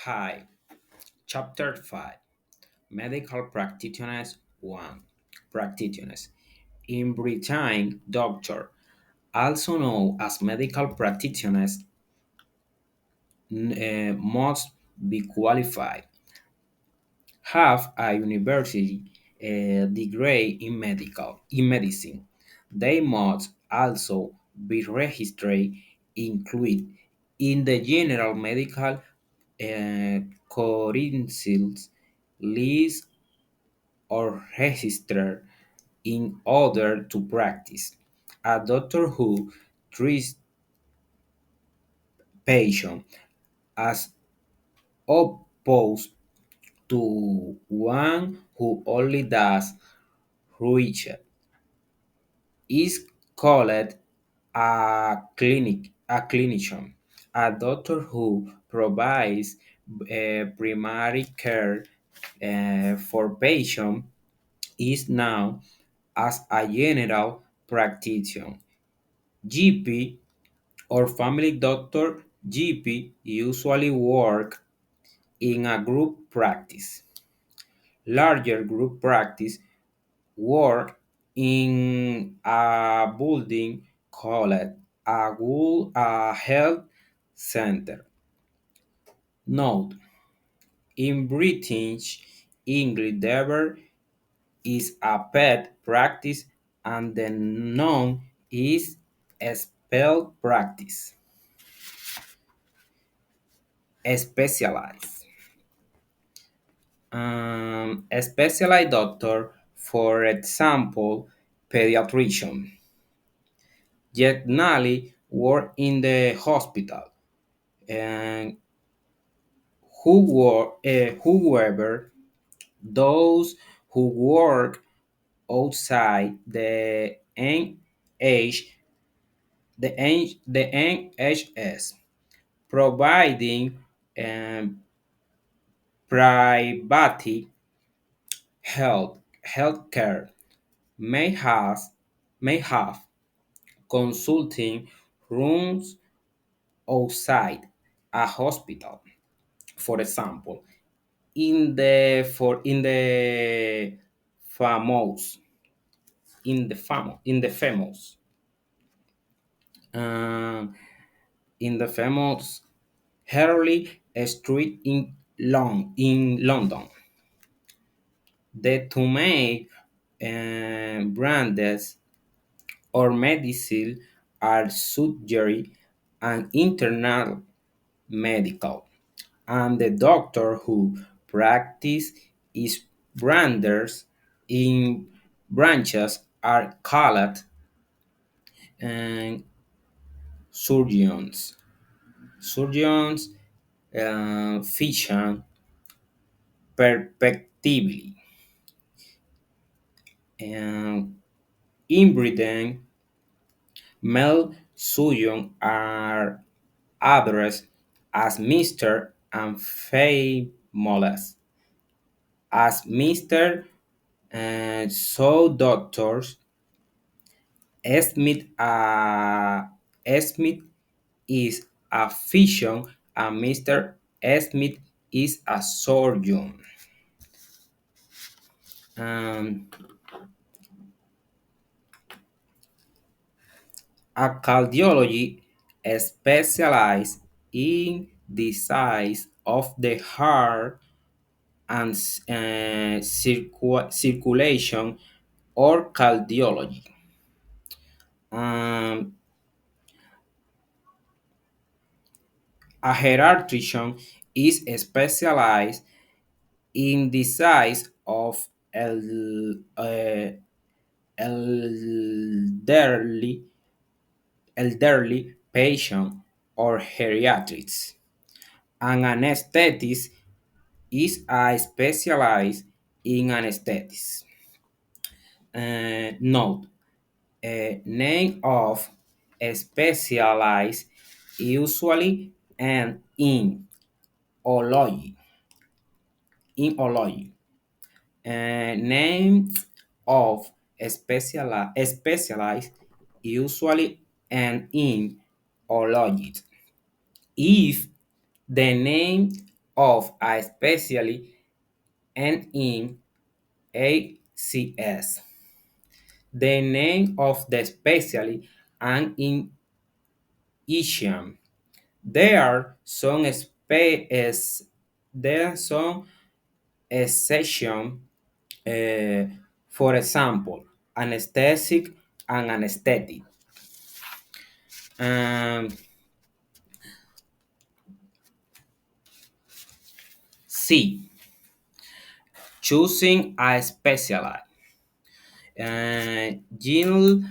Hi, Chapter 5 Medical Practitioners 1 Practitioners. In Britain, doctor, also known as medical practitioners, must be qualified, have a university degree in medicine. They must also be registered included in the general medical council's list or registered in order to practice. A doctor who treats patients as opposed to one who only does research is called a clinician. A doctor who provides primary care for patients is known as a general practitioner. GP or family doctor. GP usually work in a group practice. Larger group practice work in a building called a health center. Note: in British English, there is a pet practice and the noun is a spell practice. Specialized. A specialized doctor, for example, pediatrician, generally work in the hospital, and whoever those who work outside the NHS, providing um, private healthcare, may have consulting rooms outside a hospital. For example, in the famous uh, in the famous Harley Street in London. The two main brands or medicine are surgery and internal medical, and the doctor who practice is branders in branches are called and surgeons. Surgeons physician perspectively. And in Britain, male surgeons are addressed as Mr. and females as Mr. And so doctors Smith, Smith is a physician and Mr. Smith is a surgeon. Um, a cardiology specializes in the size of the heart and circulation or cardiology. Um, a geriatrician is specialized in the size of elderly, elderly patient or geriatrics. An anesthetist is a specialized in anesthetics. Note: name of a specialized usually and ology. In ology. Names of specialized usually and in ology. If the name of a specialty and in ACS. The name of the specialty and in Asian. There are some there are some exceptions, uh, for example, anesthetic and anesthetic. Um, C. Choosing a specialty. Jill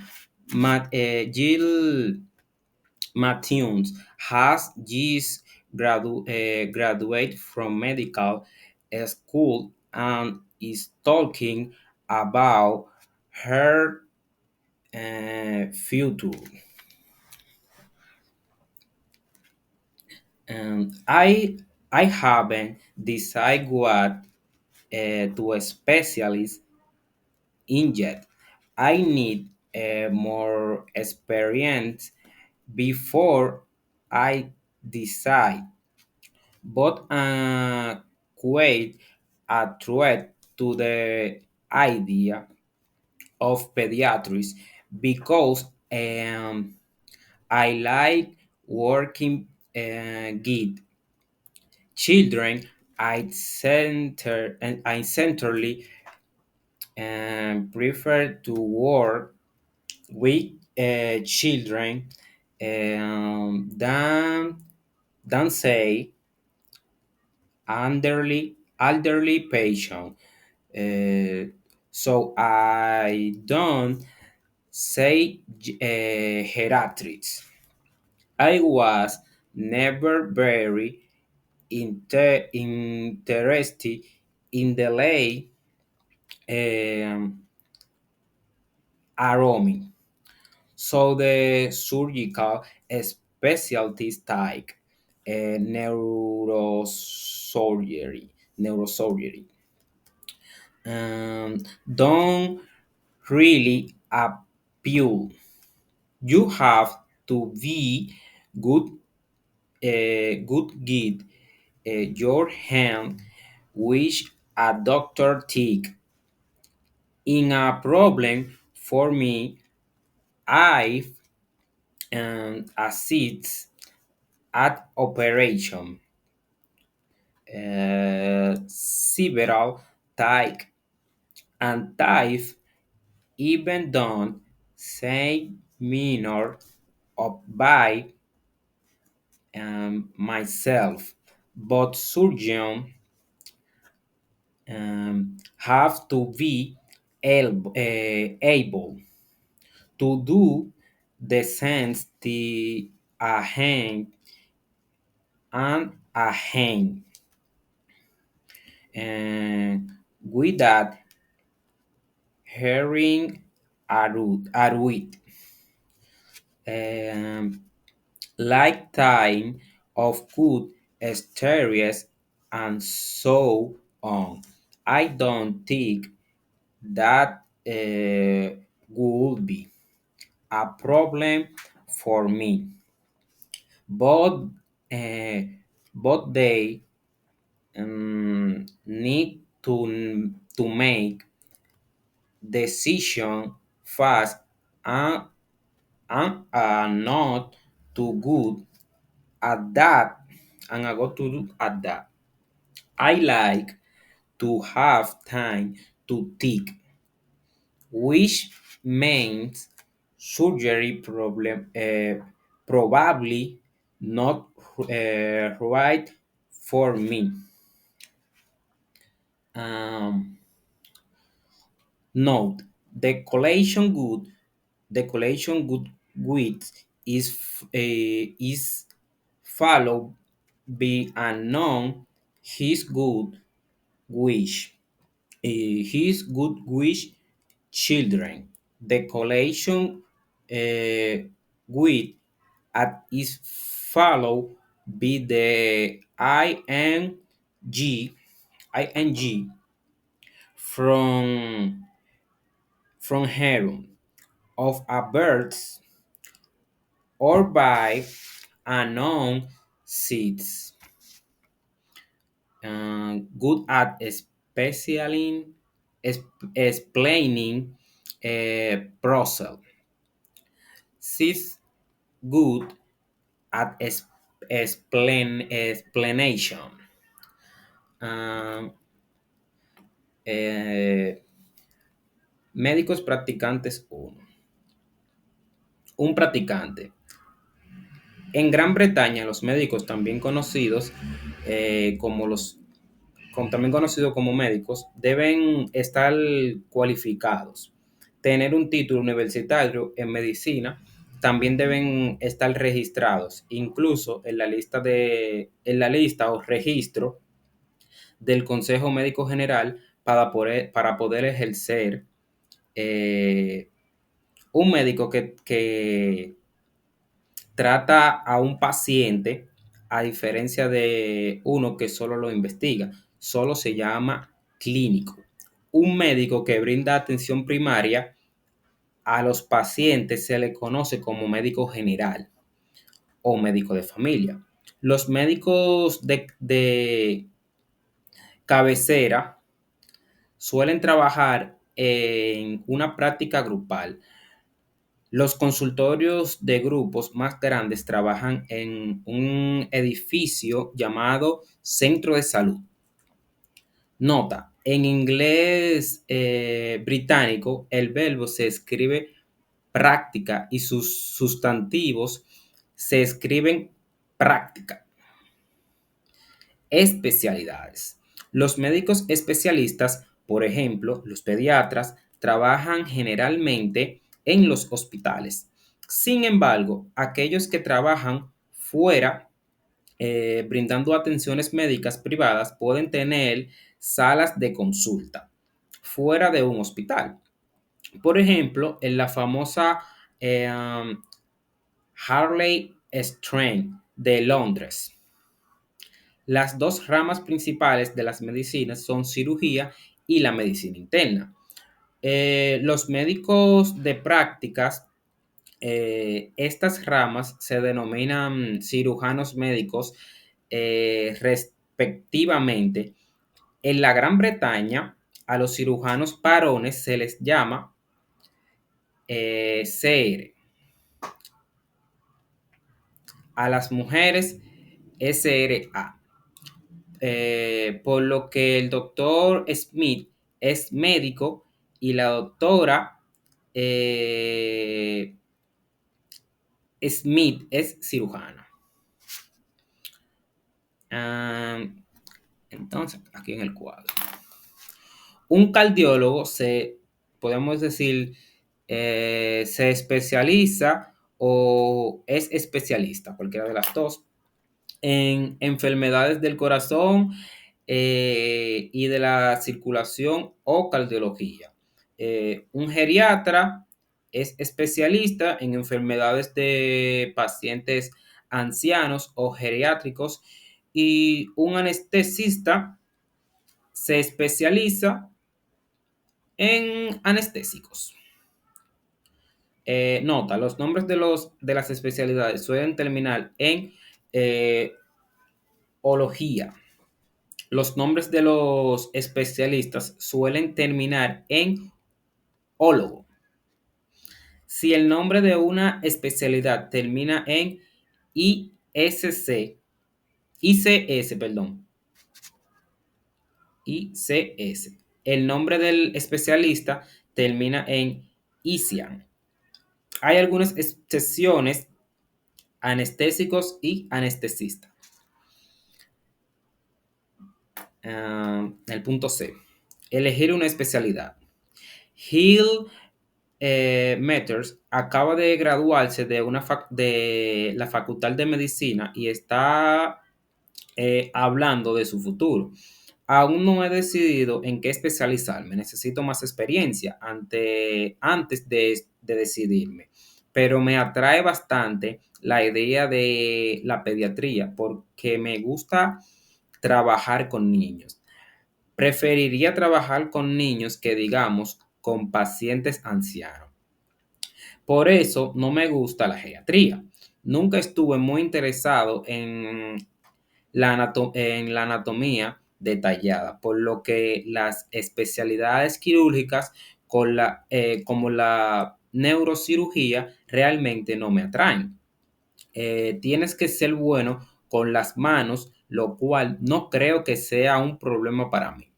Matthews has just graduated from medical school and is talking about her future. I haven't decided what to a specialist in yet. I need more experience before I decide. But quite a threat to the idea of pediatrics because I like working with children. I centrally prefer to work with children than say elderly patient. Uh, so I don't say geriatrics. I was never very interested in the lay aroma. So the surgical specialties like neurosurgery, don't really appeal. You have to be good, good get your hand, which a doctor take in a problem for me. I assist at operation several type and type even done say minor of by myself, but surgeon have to be able to do the sense the a hand and a hand and with that hearing arut um, lifetime of good stories and so on. I don't think that would be a problem for me, but uh, they need to make decision fast and, are not too good at that and I got to do at that. I like to have time to think, which means surgery problem probably not right for me. Um, Note the collection good width is followed by a known his good wish. His good wish children. The collection with at is followed by the ing from heron of a birds or by unknown seeds. good at explaining process. She's good at explanation. Um, eh, Médicos practicantes uno. Un practicante. En Gran Bretaña, los médicos también conocidos como también conocidos como médicos, deben estar cualificados, tener un título universitario en medicina, también deben estar registrados, incluso en la lista o registro del Consejo Médico General para poder ejercer eh, un médico que trata a un paciente, a diferencia de uno que solo lo investiga, solo se llama clínico. Un médico que brinda atención primaria a los pacientes se le conoce como médico general o médico de familia. Los médicos de cabecera suelen trabajar en una práctica grupal. Los consultorios de grupos más grandes trabajan en un edificio llamado Centro de Salud. Nota, en inglés británico el verbo se escribe práctica y sus sustantivos se escriben práctica. Especialidades. Los médicos especialistas, por ejemplo, los pediatras, trabajan generalmente en los hospitales. Sin embargo, aquellos que trabajan fuera, brindando atenciones médicas privadas, pueden tener salas de consulta fuera de un hospital. Por ejemplo, en la famosa Harley Strand de Londres. Las dos ramas principales de las medicinas son cirugía y la medicina interna. Los médicos de prácticas, estas ramas se denominan cirujanos médicos respectivamente. En la Gran Bretaña, a los cirujanos varones se les llama CR, a las mujeres SRA. Por lo que el doctor Smith es médico y la doctora Smith es cirujana. Entonces, aquí en el cuadro. Un cardiólogo podemos decir, se especializa o es especialista, cualquiera de las dos, en enfermedades del corazón y de la circulación o cardiología. Un geriatra es especialista en enfermedades de pacientes ancianos o geriátricos y un anestesista se especializa en anestésicos. Nota, los nombres de las especialidades suelen terminar en ología. Los nombres de los especialistas suelen terminar en ólogo. Si el nombre de una especialidad termina en ICS, perdón, ICS, el nombre del especialista termina en ICIAN. Hay algunas excepciones: anestésicos y anestesistas. El punto C. Elegir una especialidad. Hill Matters acaba de graduarse de la Facultad de Medicina y está hablando de su futuro. Aún no he decidido en qué especializarme. Necesito más experiencia antes de decidirme. Pero me atrae bastante la idea de la pediatría porque me gusta trabajar con niños. Preferiría trabajar con niños que, digamos, con pacientes ancianos. Por eso no me gusta la geriatría. Nunca estuve muy interesado en la anatomía detallada, por lo que las especialidades quirúrgicas como la neurocirugía realmente no me atraen. Tienes que ser bueno con las manos, lo cual no creo que sea un problema para mí.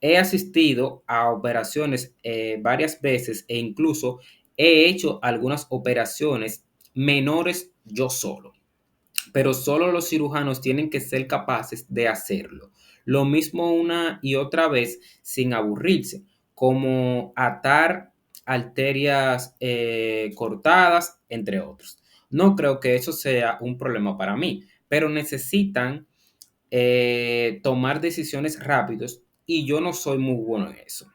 He asistido a operaciones varias veces e incluso he hecho algunas operaciones menores yo solo, pero solo los cirujanos tienen que ser capaces de hacerlo. Lo mismo una y otra vez sin aburrirse, como atar arterias cortadas, entre otros. No creo que eso sea un problema para mí, pero necesitan tomar decisiones rápidos y yo no soy muy bueno en eso.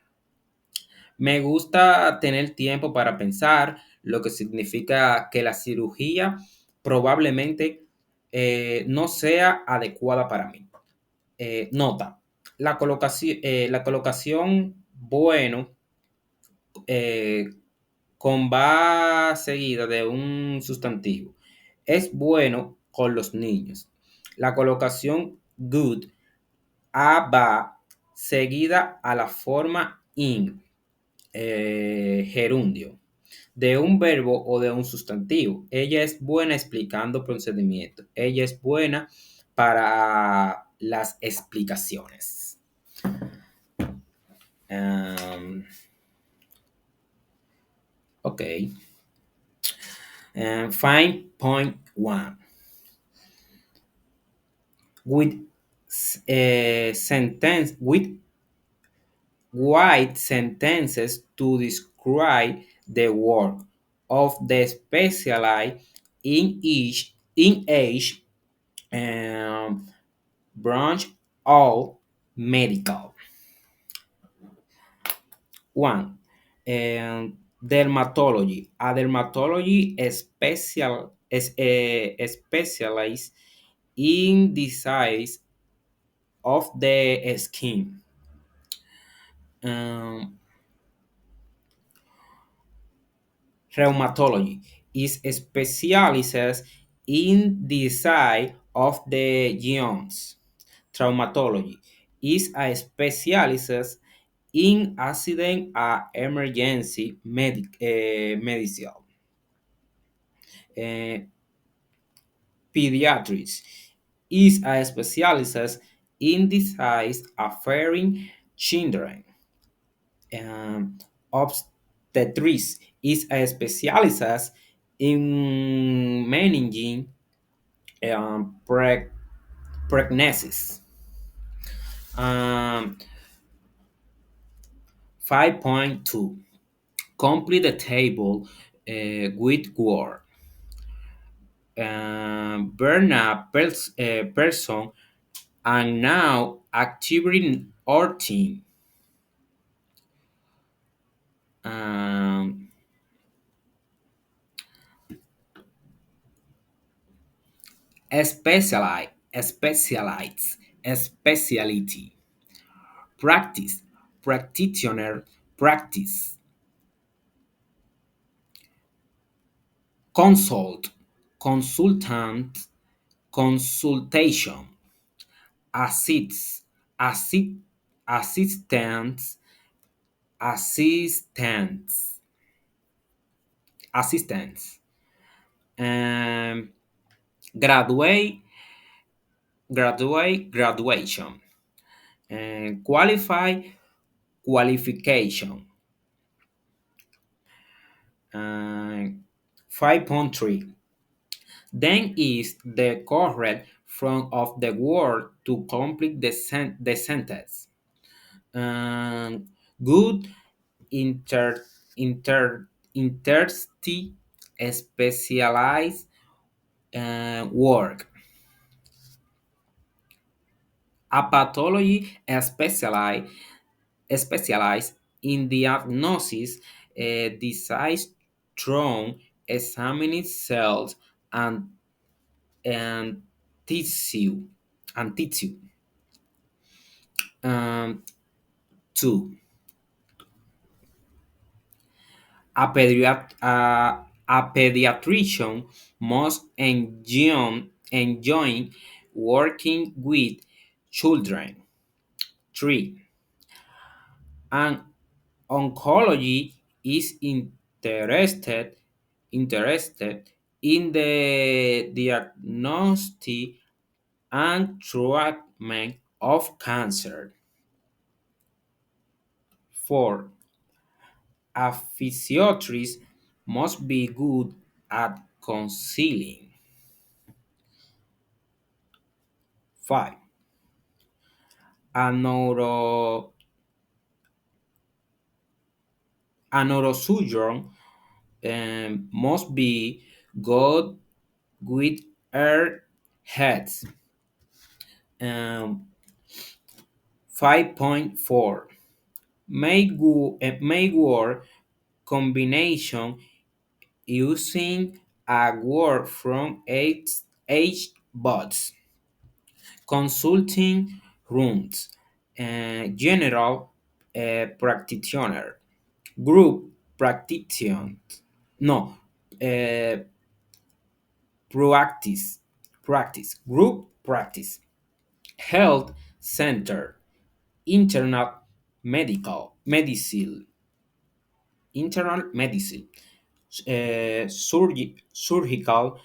Me gusta tener tiempo para pensar, lo que significa que la cirugía probablemente no sea adecuada para mí. Nota, la colocación bueno eh, con va seguida de un sustantivo es bueno con los niños. La colocación good a va seguida a la forma in, gerundio, de un verbo o de un sustantivo. Ella es buena explicando procedimientos. Ella es buena para las explicaciones. Um, ok. 5.1. With sentence with wide sentences to describe the work of the specialist in each um, branch of medical. One, dermatology. A dermatology specializes in disease of the skin. Um, Rheumatology is specializes in disease of the joints. Traumatology is a specializes in accident and emergency medicine. Uh, Pediatrics is a specializes in disease affecting children. Obstetrics is a specializes in managing um, preg- pregnancies. Um, 5.2. Complete the table with word. Person and now activity our team. Um, specialize, speciality. Practice, practitioner, practice. Consult, consultant, consultation. Assist, assist, assistance, assistance, assistance. Um, graduate, graduation. Qualify, qualification. Uh, 5.3. Then is the correct form of the word to complete the sentence. Um, Good inter, intersty specialized work. A pathology specialized in diagnosis, disease through examining cells and, and tissue and tissue. Um, Two, a pediatrician must enjoy working with children. 3. An oncology is interested in the diagnostic and treatment of cancer. 4. A physiatrist must be good at counseling. 5. A, a neurosurgeon must be good with her heads. 5.4. Make word combination using a word from H bots, consulting rooms, general practitioner, group practitioner, no, uh, practice, group practice, health center, internal medicine, internal medicine, surgical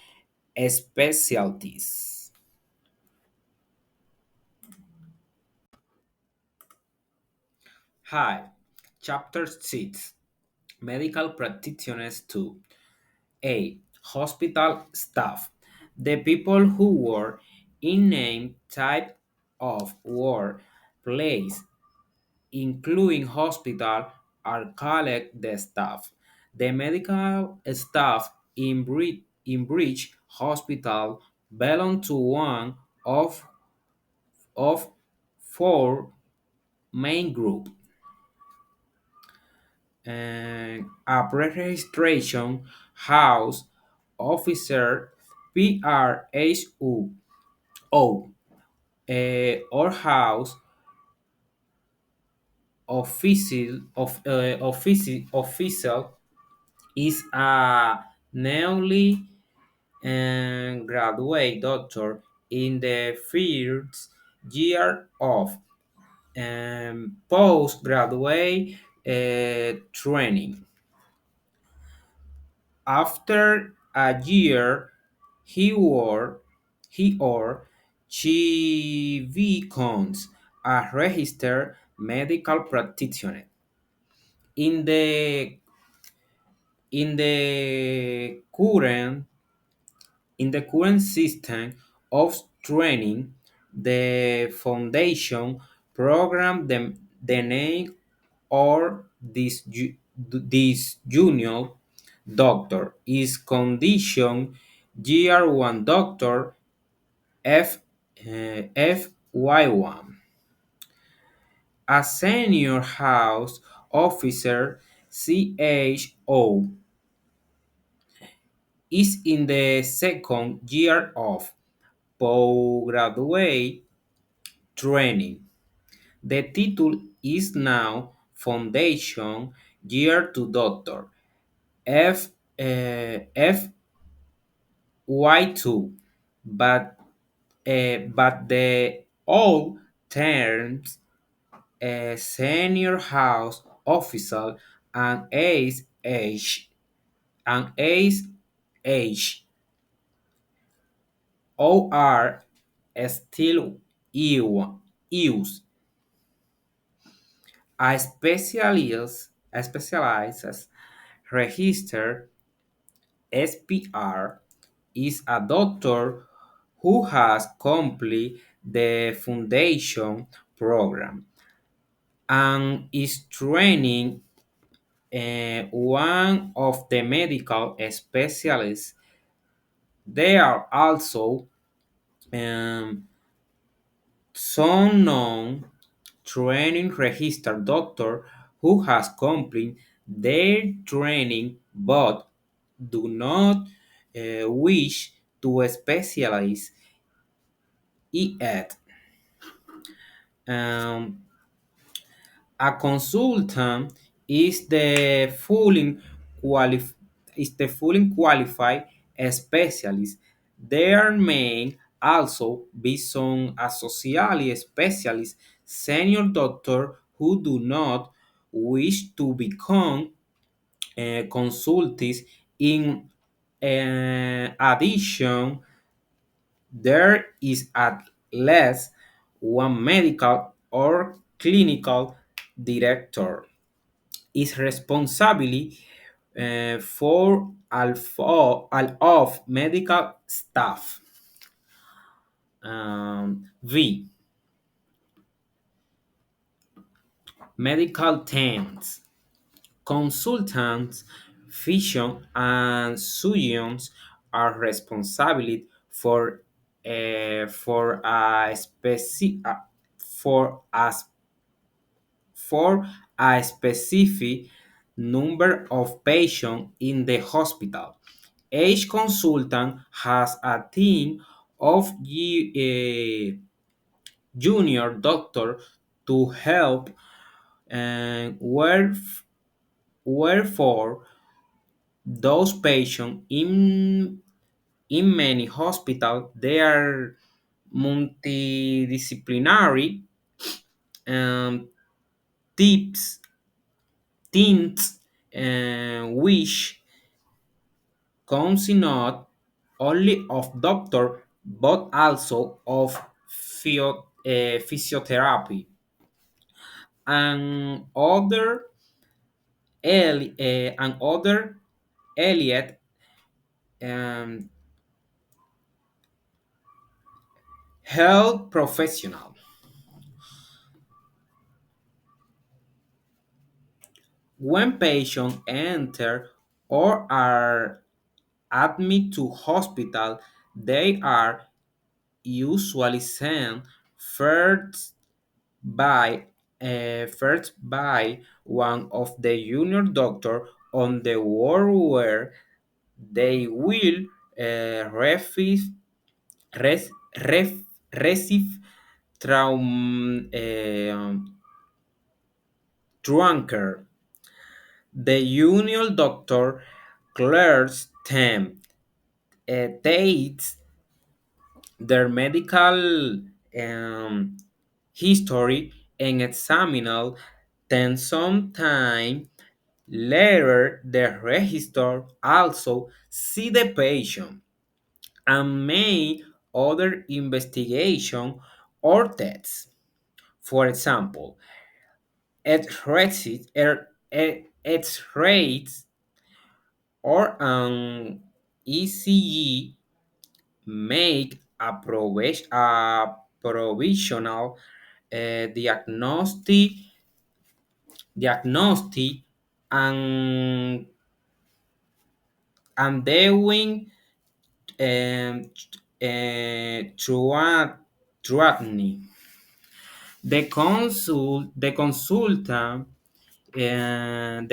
specialties. Hi, Chapter 6, Medical Practitioners 2. A. Hospital staff. The people who work in name type of work place, including hospital, are called the staff. The medical staff in Bridge Hospital belong to one of four main groups. A pre-registration house officer PRHO or house official is a newly graduate doctor in the first year of postgraduate training. After a year, he or he or she becomes a registered medical practitioner. In the in the current system of training, the foundation program the name or this junior doctor is condition year one doctor F FY1. A senior house officer CHO is in the second year of postgraduate training. The title is now Foundation Year to Doctor F FY2, but the old terms senior house officer and ace age or still used. A specialized registered SPR is a doctor who has completed the foundation program and is training one of the medical specialists. They are also um, some known training registered doctor who has completed their training but do not wish to specialize yet. Um, a consultant is the fully qualified specialist. There may also be some associate specialists senior doctor who do not wish to become consultants. In addition, there is at least one medical or clinical director is responsible for all of medical staff. V. Medical teams. Consultants, physicians, and surgeons are responsible for a for a for a specific number of patients in the hospital. Each consultant has a team of junior doctor to help, and wherefore those patients in many hospitals they are multidisciplinary, um, tips teams, which consist not only of doctor but also of physiotherapy and other allied um, health professional. When patients enter or are admitted to hospital, they are usually sent first by one of the junior doctor on the ward where they will receive res, ref, receive trunker. The junior doctor clears them, takes their medical history and examine. Then sometime later the register also see the patient and make other investigation or tests. For example, X-rays or an ECG make a provisional diagnostic and doing threatening. The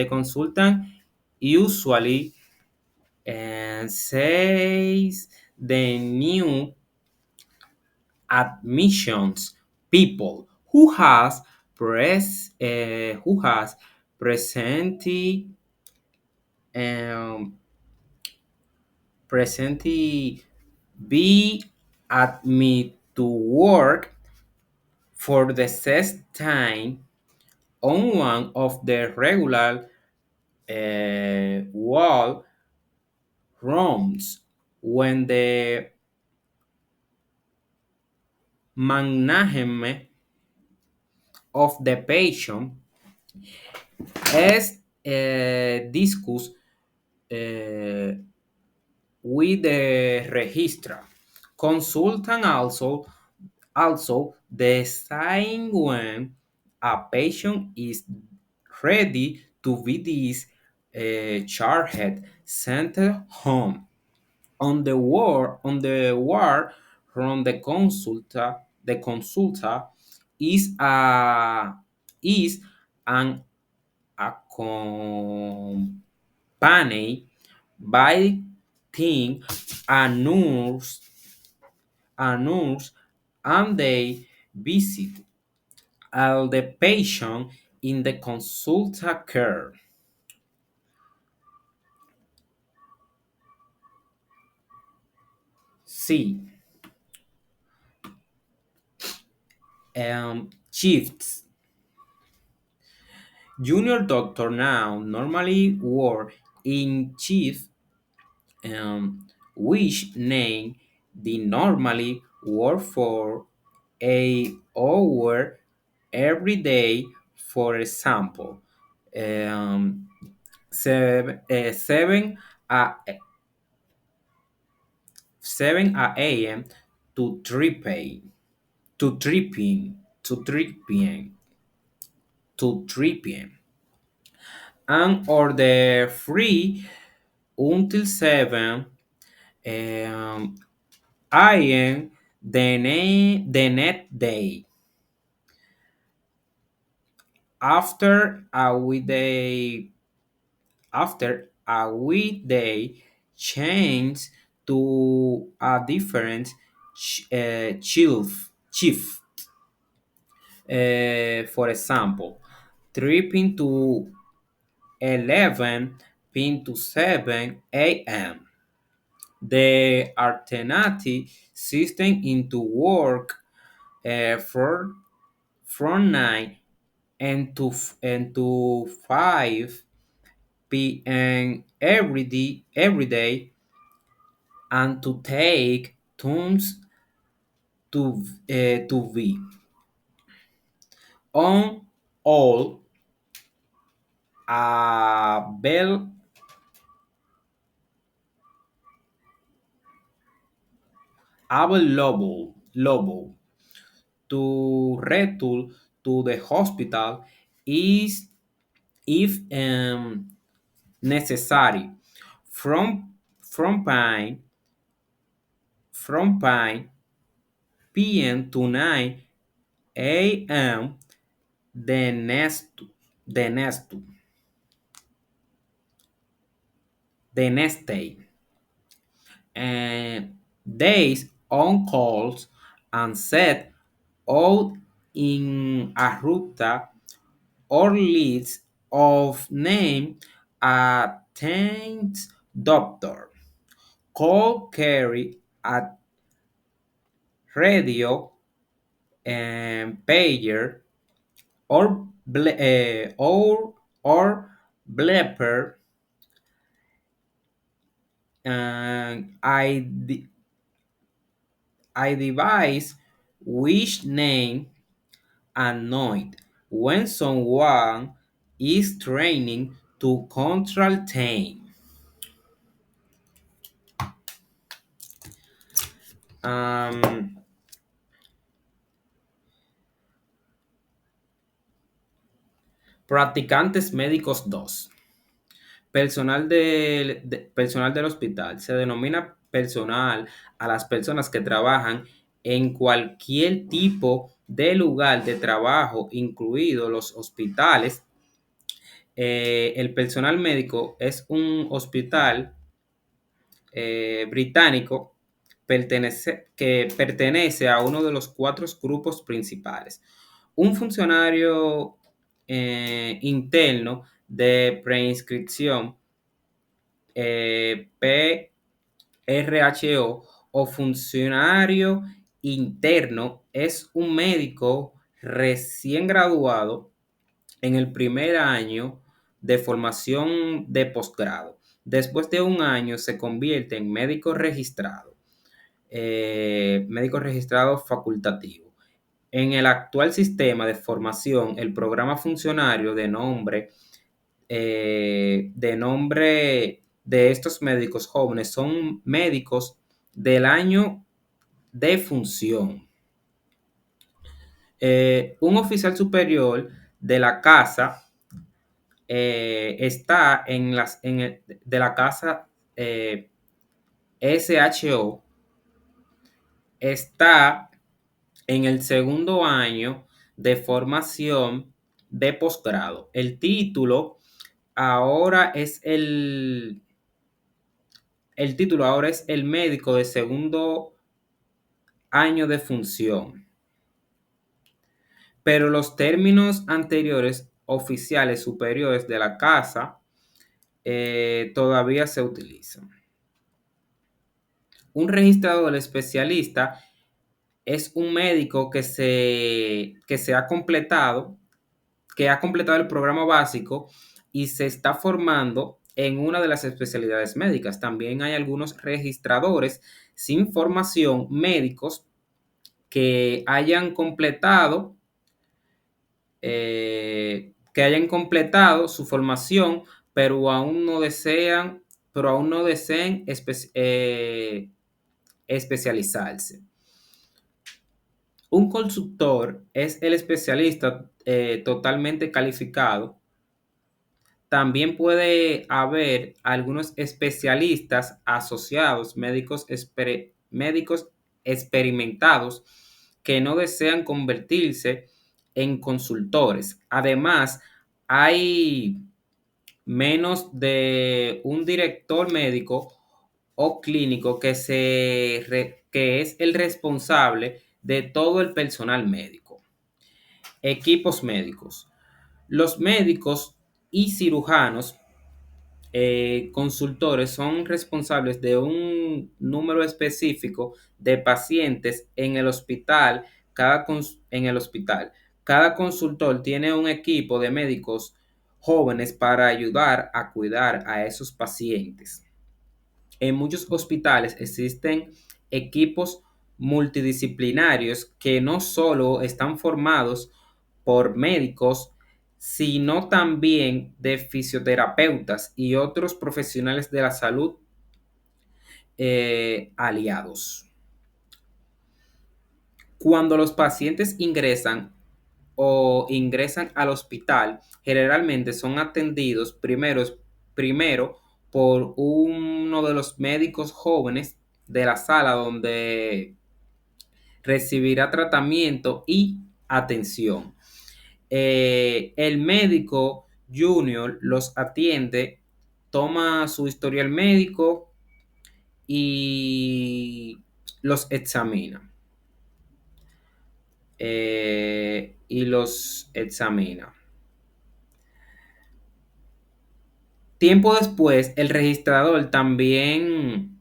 consultant usually says the new admissions people who has presently um, presently be admitted to work for the sixth time on one of the regular wall rooms when the management of the patient is discussed uh, with the registrar. Consultant also decide when a patient is ready to be discharged, sent home. On the ward from the consulta is a is an accompanied by team and nurse and they visit all the patient in the consulta care. C. Shifts. Junior doctor now normally work in chief, which name they normally work for a hour every day. For example, um, 7 a, 7 a.m. to 3 p.m. to 3 p.m. and or the free until 7 a.m. the next day. After a weekday, after a weekday change to a different shift. For example, 3 p.m. to 11 p.m. to 7 a.m. The alternative system into work from 9 and to 5 p.m. every day and to take turns to be on all available available to return to the hospital is if necessary from from pine from pine p.m. to 9 a.m. the next the next day, and days on calls and set out in a ruta or list of name attend doctor. Call carry at radio and pager or or bleeper, and I devise which name annoyed when someone is training to control time. Um, Practicantes médicos 2. Personal del hospital. Se denomina personal a las personas que trabajan en cualquier tipo de lugar de trabajo, incluidos los hospitales. El personal médico es un hospital británico que pertenece a uno de los cuatro grupos principales. Un funcionario interno de preinscripción, PRHO, o funcionario interno es un médico recién graduado en el primer año de formación de posgrado. Después de un año se convierte en médico registrado facultativo. En el actual sistema de formación, el programa funcionario de estos médicos jóvenes son médicos del año de función. Un oficial superior de la casa está de la casa SHO, está en el segundo año de formación de posgrado. El título ahora es el título ahora es el médico de segundo año de función, pero los términos anteriores oficiales superiores de la casa todavía se utilizan. Un registrador especialista es un médico que ha completado el programa básico y se está formando en una de las especialidades médicas. También hay algunos registradores sin formación médicos que hayan completado su formación, pero aún no desean, pero aún no deseen especializarse. Un consultor es el especialista totalmente calificado. También puede haber algunos especialistas asociados, médicos experimentados que no desean convertirse en consultores. Además, hay menos de un director médico o clínico que es el responsable de todo el personal médico. Equipos médicos. Los médicos y cirujanos consultores son responsables de un número específico de pacientes en el hospital. En el hospital. Cada consultor tiene un equipo de médicos jóvenes para ayudar a cuidar a esos pacientes. En muchos hospitales existen equipos multidisciplinarios que no solo están formados por médicos, sino también de fisioterapeutas y otros profesionales de la salud aliados. Cuando los pacientes ingresan al hospital, generalmente son atendidos primero por uno de los médicos jóvenes de la sala donde recibirá tratamiento y atención. El médico junior los atiende, toma su historial médico y los examina. Y los examina. Tiempo después, el registrador también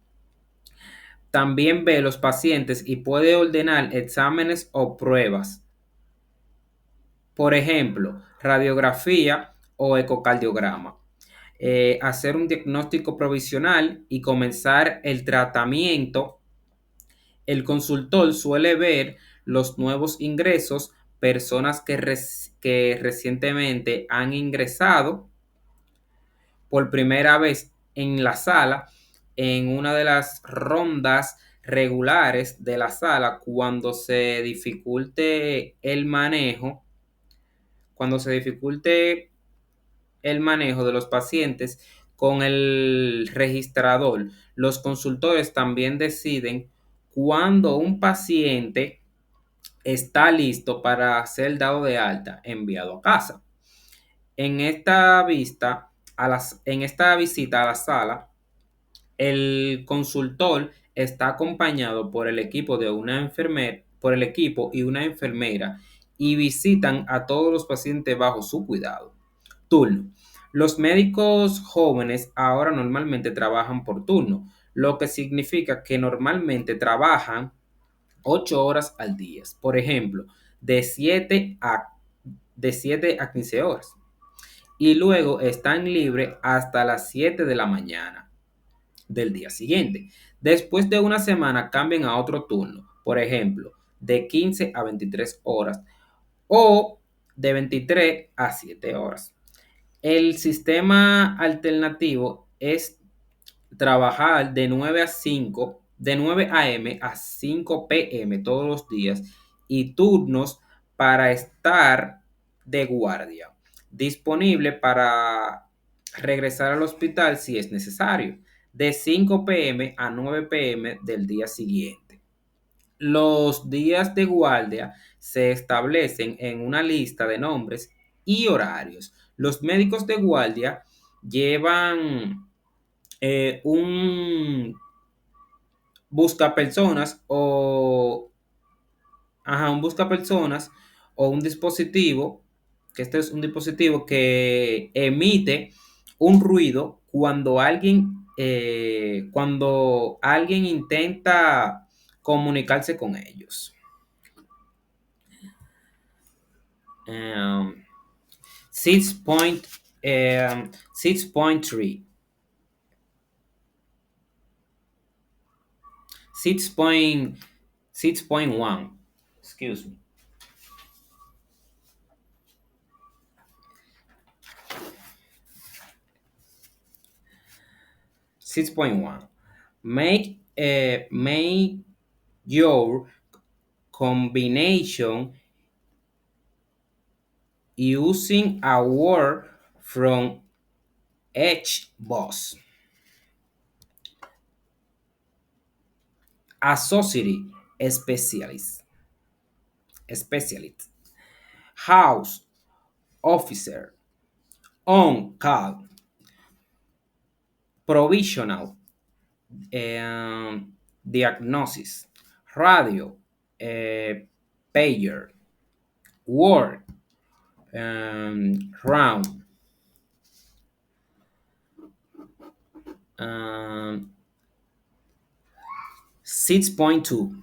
ve los pacientes y puede ordenar exámenes o pruebas. Por ejemplo, radiografía o ecocardiograma. Hacer un diagnóstico provisional y comenzar el tratamiento. El consultor suele ver los nuevos ingresos, personas que recientemente han ingresado por primera vez en la sala, en una de las rondas regulares de la sala, cuando se dificulte el manejo de los pacientes con el registrador. Los consultores también deciden cuándo un paciente está listo para ser dado de alta, enviado a casa. En esta en esta visita a la sala, el consultor está acompañado por el equipo por el equipo y una enfermera y visitan a todos los pacientes bajo su cuidado. Turno. Los médicos jóvenes ahora normalmente trabajan por turno, lo que significa que normalmente trabajan 8 horas al día. Por ejemplo, de 7 a 15 horas. Y luego están libres hasta las 7 de la mañana del día siguiente. Después de una semana cambian a otro turno, por ejemplo, de 15 a 23 horas o de 23 a 7 horas. El sistema alternativo es trabajar de 9 a.m. a 5 p.m. todos los días y turnos para estar de guardia, disponible para regresar al hospital si es necesario, de 5 p.m. a 9 p.m. del día siguiente. Los días de guardia se establecen en una lista de nombres y horarios. Los médicos de guardia llevan un buscapersonas un buscapersonas o un dispositivo, que este es un dispositivo que emite un ruido cuando alguien intenta comunicarse con ellos. Um, 6 point, 6.3, 6.1, excuse me. 6.1. Make your combination using a word from each boss. Associate specialist, specialist, house officer, on call, provisional, diagnosis, radio, pager, word, round, 6.2.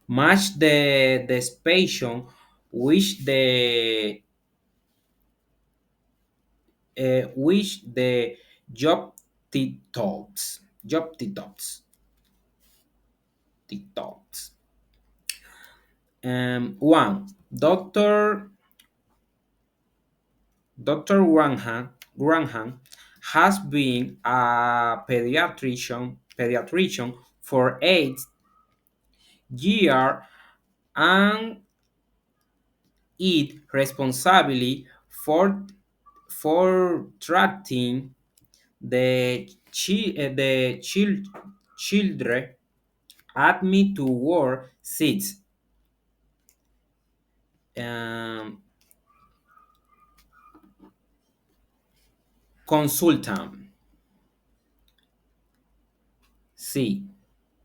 Match the patient which the job titles. One, Dr. Granham has been a pediatrician for 8 years and is responsible for treating the children admit to ward 6. Um, consultant. C.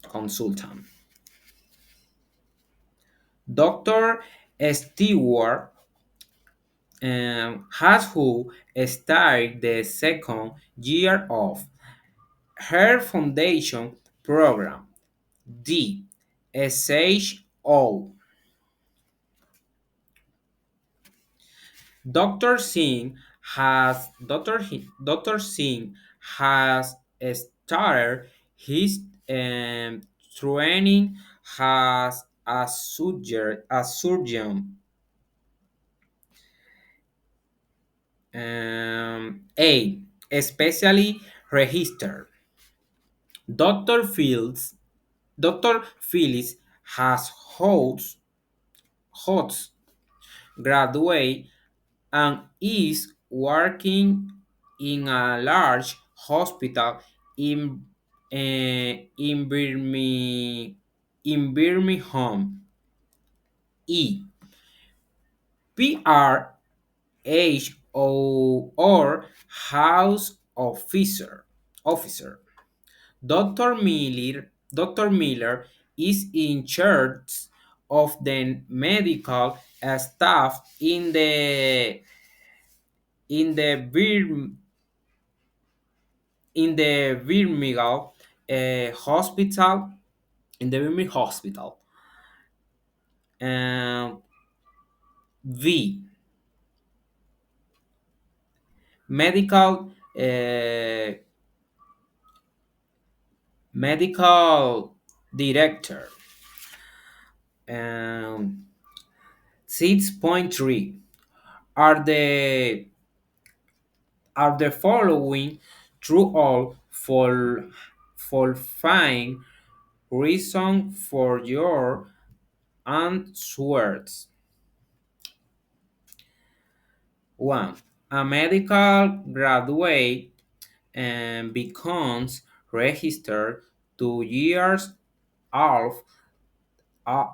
Consultant. Dr. Stewart has who started the second year of her foundation program. D. SHO. Dr. Singh has started his training as a surgeon. A. Especially registered. Dr. Fields Dr. Phillips has host graduate and is working in a large hospital in Birmingham. E. PRHO or House Officer. Dr. Miller is in charge of the medical staff in the Birmingham hospital. In the Birmingham hospital. Um, V. Medical medical director. Um, 6.3 are the following true all for fine reason for your answers. One, a medical graduate becomes registered 2 years of uh,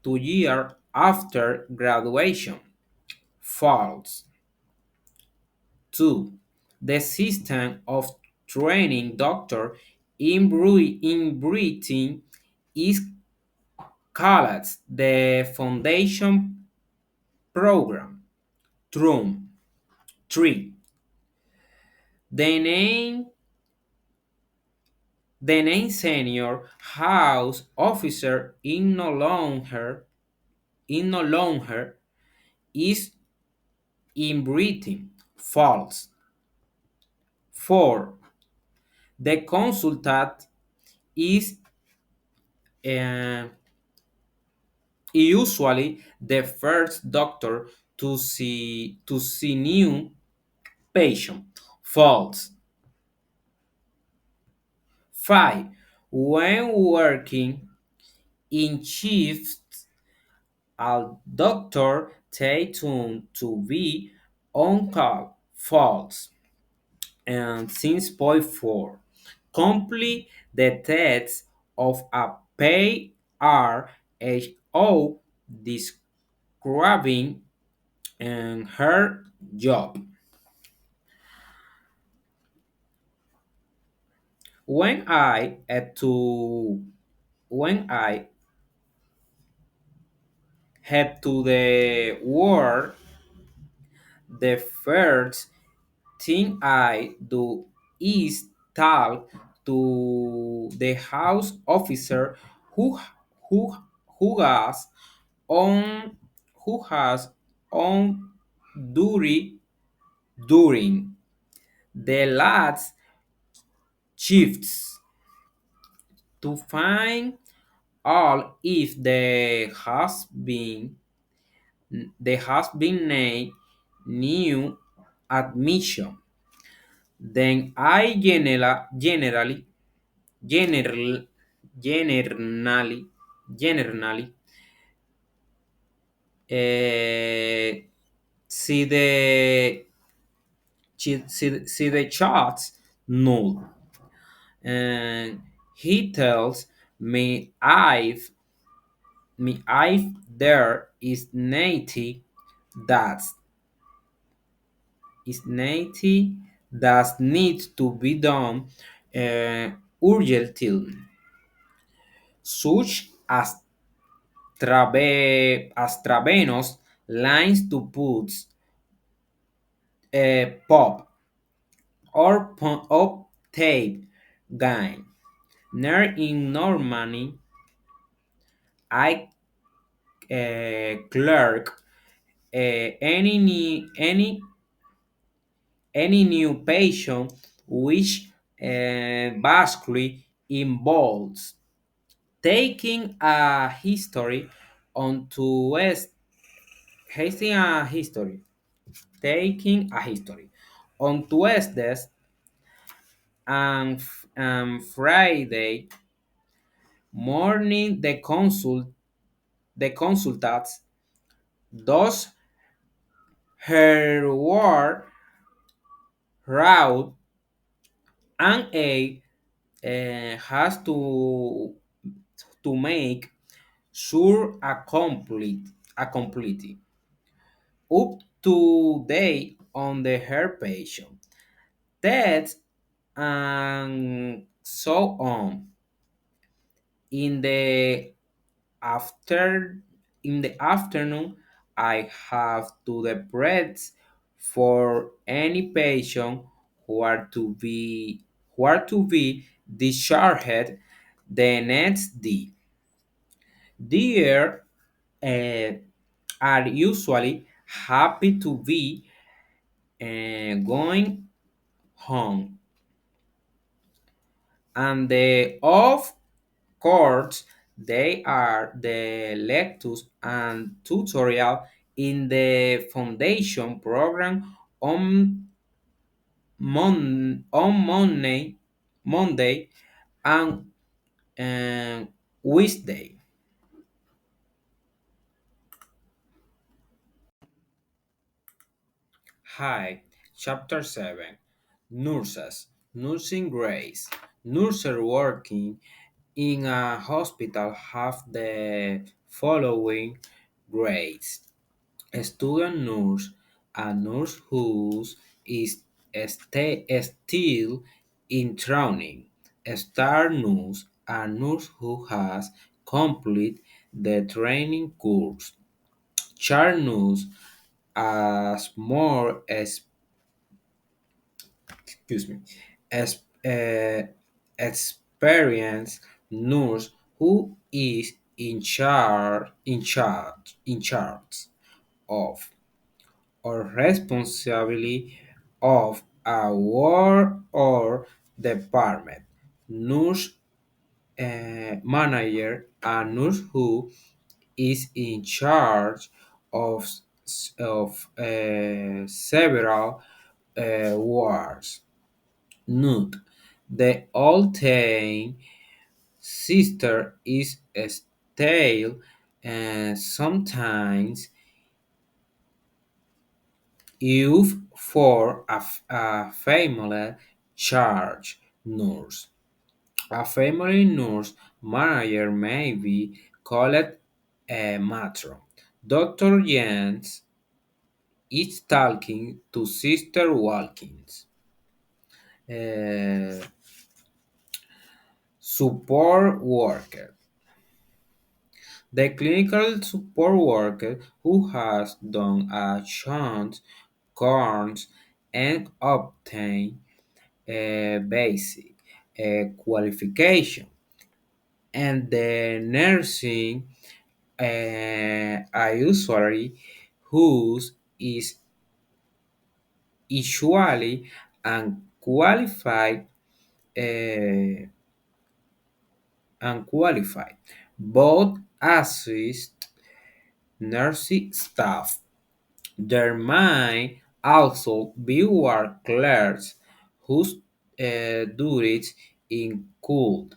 2 years after graduation. False. Two, the system of training doctor in Britain is called the Foundation Program. True. Three, the name the name senior house officer is no longer is inbreathing. False. 4. The consultant is uh, usually the first doctor to see new patient. False. 5. When working in shifts, a doctor takes to be on call. False. And 6.4. Complete the tests of a PRHO describing her job. When I had to when I head to the work, the first thing I do is talk to the house officer who who who has on who has on duty during the last shifts to find out if there has been a new admission. Then I general, generally, generally uh, see the charts null, and he tells me if there is 90 that is 90 that needs to be done urgently, such as travenos lines to put pop or tape game. Near in Normandy, I clerk any new patient, which basically involves taking a history onto West, taking a history, taking a history onto Wednesday and Friday morning. The consultant does her work route, and has to make sure a complete up to date on the her patient tests and so on. In the after in the afternoon, I have to the breaths for any patient who are to be discharged the next day. They uh, are usually happy to be going home, and of course they are the lectures and tutorial in the foundation program on Monday and Wednesday. Hi, Chapter 7. Nurses, Nursing Grades. Nurses working in a hospital have the following grades: a student nurse, a nurse who is still in training; a star nurse, a nurse who has completed the training course; charge nurse, a more excuse me, as experienced nurse who is in charge of. or responsibility of a ward or department. Nurse manager, a nurse who is in charge of, several wards. Note: the old time sister is stale and sometimes used for a family charge nurse. A family nurse manager may be called a matron. Dr. Jens is talking to Sister Walkins. Uh, Support worker. The clinical support worker who has done a chance course and obtained a basic qualification, and the nursing usually whose is usually unqualified uh, unqualified. Both assist nursing staff. There may also be ward clerks whose duties include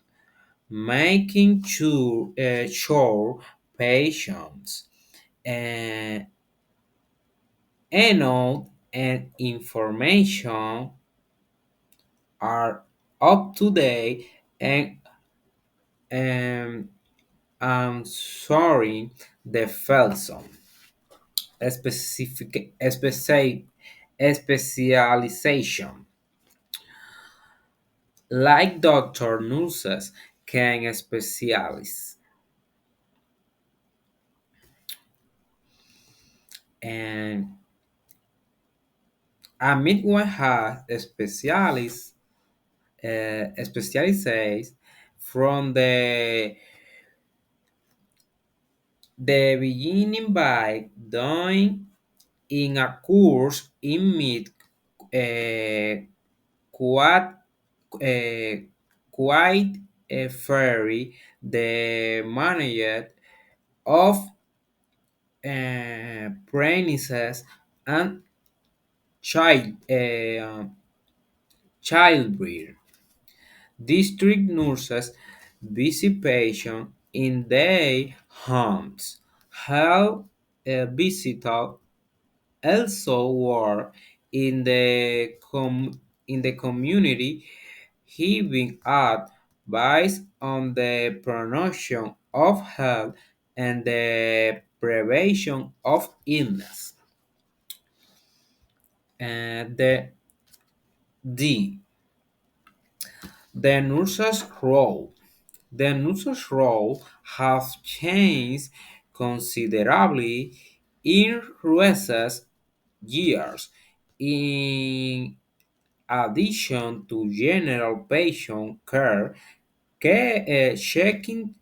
making sure patients uh, note and information are up to date and um, answering the felson specialization. Like doctor, nurses can specialize, and a midwife has specializes from the beginning by doing in a course in mid quite uh, quite fairy the manager of pregnancies and childbirth. District nurses visit patients in their homes. Health visitors also work in the community, giving advice on the promotion of health and the prevention of illness. And the D. The nurse's role. The nurse's role has changed considerably in recent years. In addition to general patient care, checking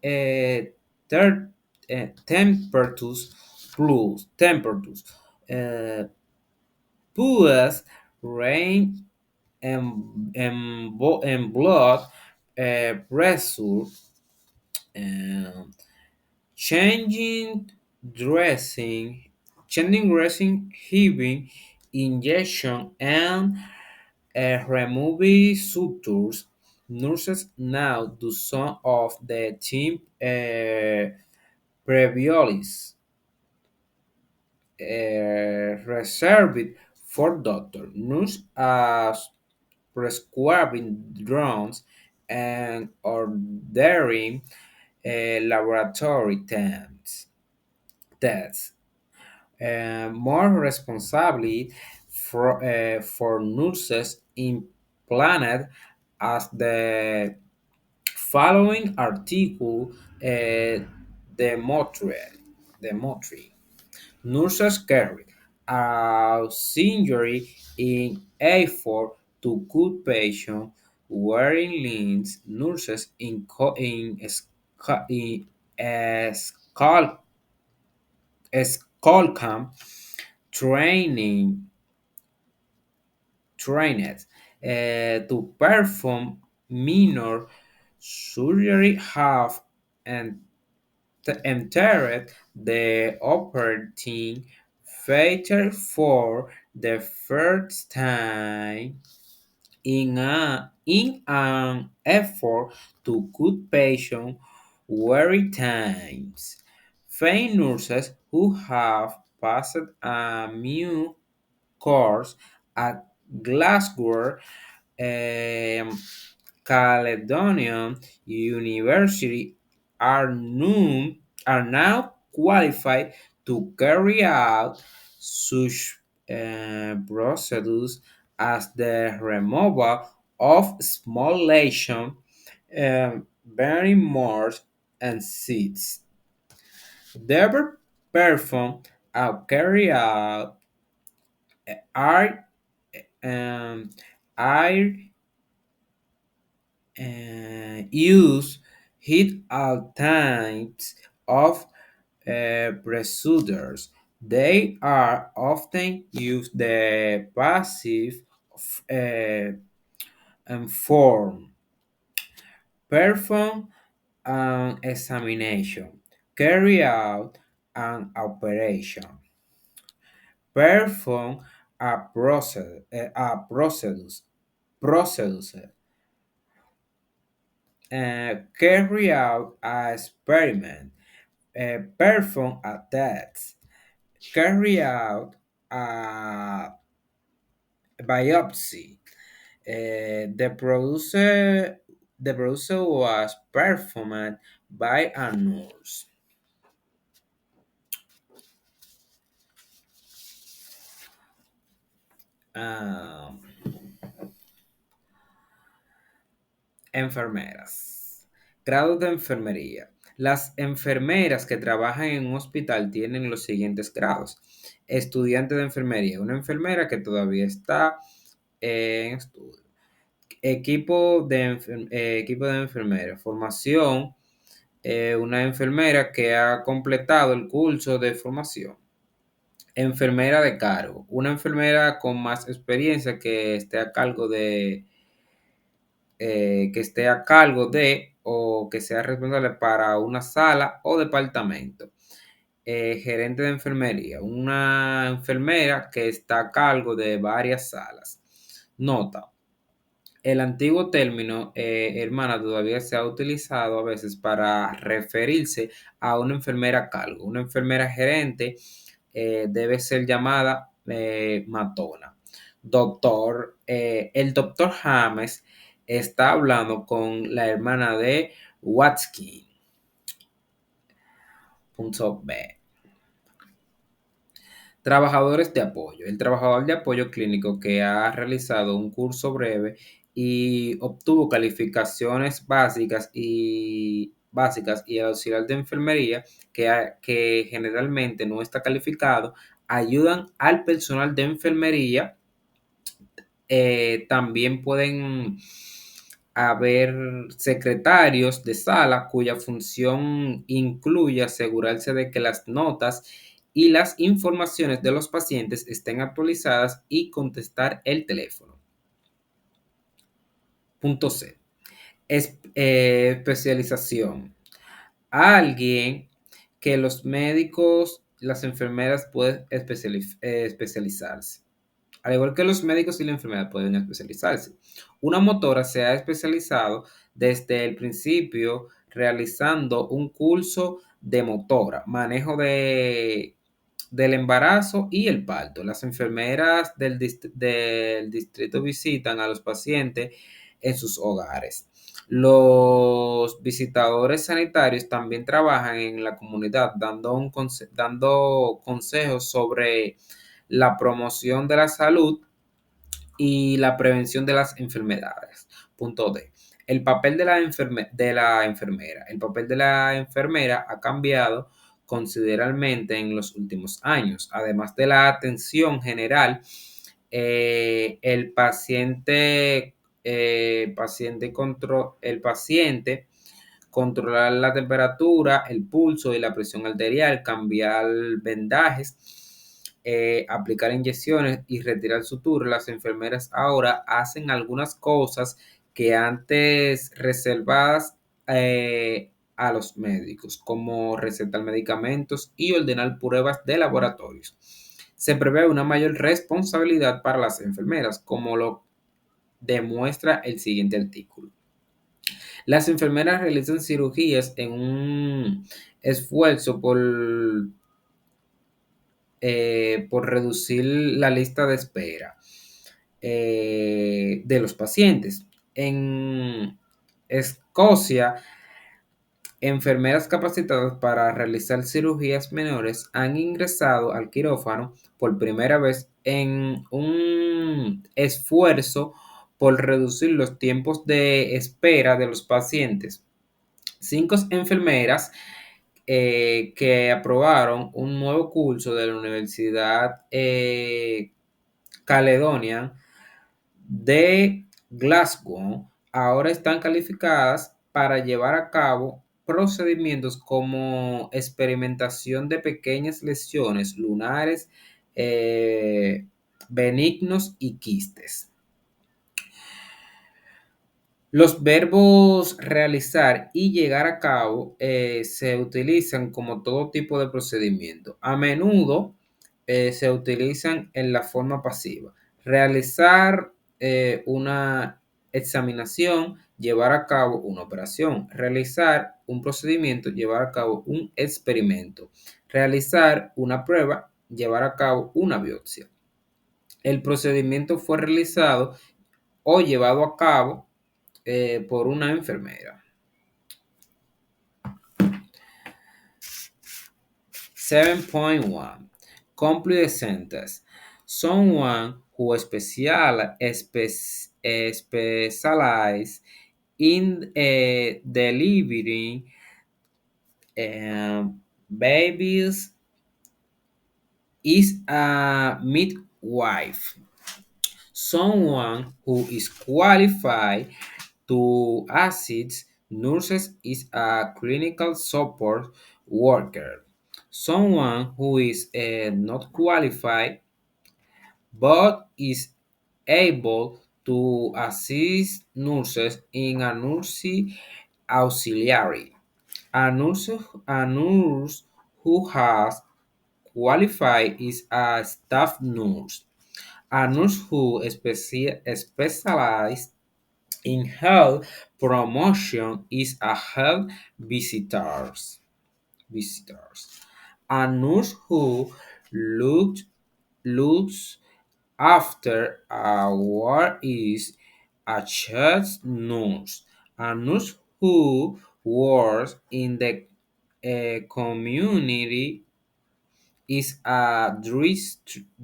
temperatures, uh, pulse, rain, and blood pressure, um, changing dressing, giving injection, and removing sutures. Nurses now do some of the team previously reserved for doctor. Nurse as prescribing drones and ordering laboratory tests. More responsibly for nurses implanted as the following article demonstrate. demonstrate. Nurses carry a injury in effort to cut patient wearing lines. Nurses in scalp training trained to perform minor surgery have and entered the operating theater for the first time in an effort to cut patient weary times. Trained nurses who have passed a new course at Glasgow um, Caledonian University are, known, are now qualified to carry out such procedures as the removal of small lesions, burning marks, and cysts. They were performed or carry out are um, are use hit all types of procedures. They are often used the passive uh, form. Perform an examination. Carry out an operation. Perform procedure. Carry out an experiment. Perform a test, carry out a biopsy. The producer was performed by a nurse. Um, Enfermeras. Grados de enfermería. Las enfermeras que trabajan en un hospital tienen los siguientes grados. Estudiante de enfermería, una enfermera que todavía está en estudio. Equipo de enfermera. Formación, una enfermera que ha completado el curso de formación. Enfermera de cargo, una enfermera con más experiencia que esté a cargo de o que sea responsable para una sala o departamento. Gerente de enfermería, una enfermera que está a cargo de varias salas. Nota: el antiguo término hermana todavía se ha utilizado a veces para referirse a una enfermera a cargo. Una enfermera gerente debe ser llamada matona. El doctor James está hablando con la hermana de Watkins. Punto B. Trabajadores de apoyo. El trabajador de apoyo clínico que ha realizado un curso breve y obtuvo calificaciones básicas y el auxiliar de enfermería que generalmente no está calificado ayudan al personal de enfermería. También pueden haber secretarios de sala cuya función incluye asegurarse de que las notas y las informaciones de los pacientes estén actualizadas y contestar el teléfono. Punto C. Especialización. Alguien que los médicos, las enfermeras pueden especializarse. Al igual que los médicos y la enfermedad pueden especializarse. Una motora se ha especializado desde el principio realizando un curso de motora, manejo del embarazo y el parto. Las enfermeras del distrito visitan a los pacientes en sus hogares. Los visitadores sanitarios también trabajan en la comunidad dando consejos sobre la promoción de la salud y la prevención de las enfermedades. Punto D. El papel de la enfermera. El papel de la enfermera ha cambiado considerablemente en los últimos años. Además de la atención general, el paciente controlar la temperatura, el pulso y la presión arterial, cambiar vendajes, aplicar inyecciones y retirar suturas, las enfermeras ahora hacen algunas cosas que antes reservadas a los médicos, como recetar medicamentos y ordenar pruebas de laboratorios. Se prevé una mayor responsabilidad para las enfermeras, como lo demuestra el siguiente artículo. Las enfermeras realizan cirugías en un esfuerzo por reducir la lista de espera de los pacientes. En Escocia, enfermeras capacitadas para realizar cirugías menores han ingresado al quirófano por primera vez en un esfuerzo por reducir los tiempos de espera de los pacientes. Cinco enfermeras que aprobaron un nuevo curso de la Universidad Caledonia de Glasgow ahora están calificadas para llevar a cabo procedimientos como experimentación de pequeñas lesiones lunares benignos y quistes. Los verbos realizar y llegar a cabo se utilizan como todo tipo de procedimiento. A menudo se utilizan en la forma pasiva. Realizar una examinación, llevar a cabo una operación. Realizar un procedimiento, llevar a cabo un experimento. Realizar una prueba, llevar a cabo una biopsia. El procedimiento fue realizado o llevado a cabo por una enfermera. 7.1 Complete the sentence. Someone who specializes in delivering babies is a midwife. Someone who is qualified to assist nurses is a clinical support worker. Someone who is not qualified but is able to assist nurses in a nursing auxiliary. A nurse who has qualified is a staff nurse. A nurse who specializes in health promotion is a health visitors. A nurse who looks after a ward is a church nurse. A nurse who works in the community is a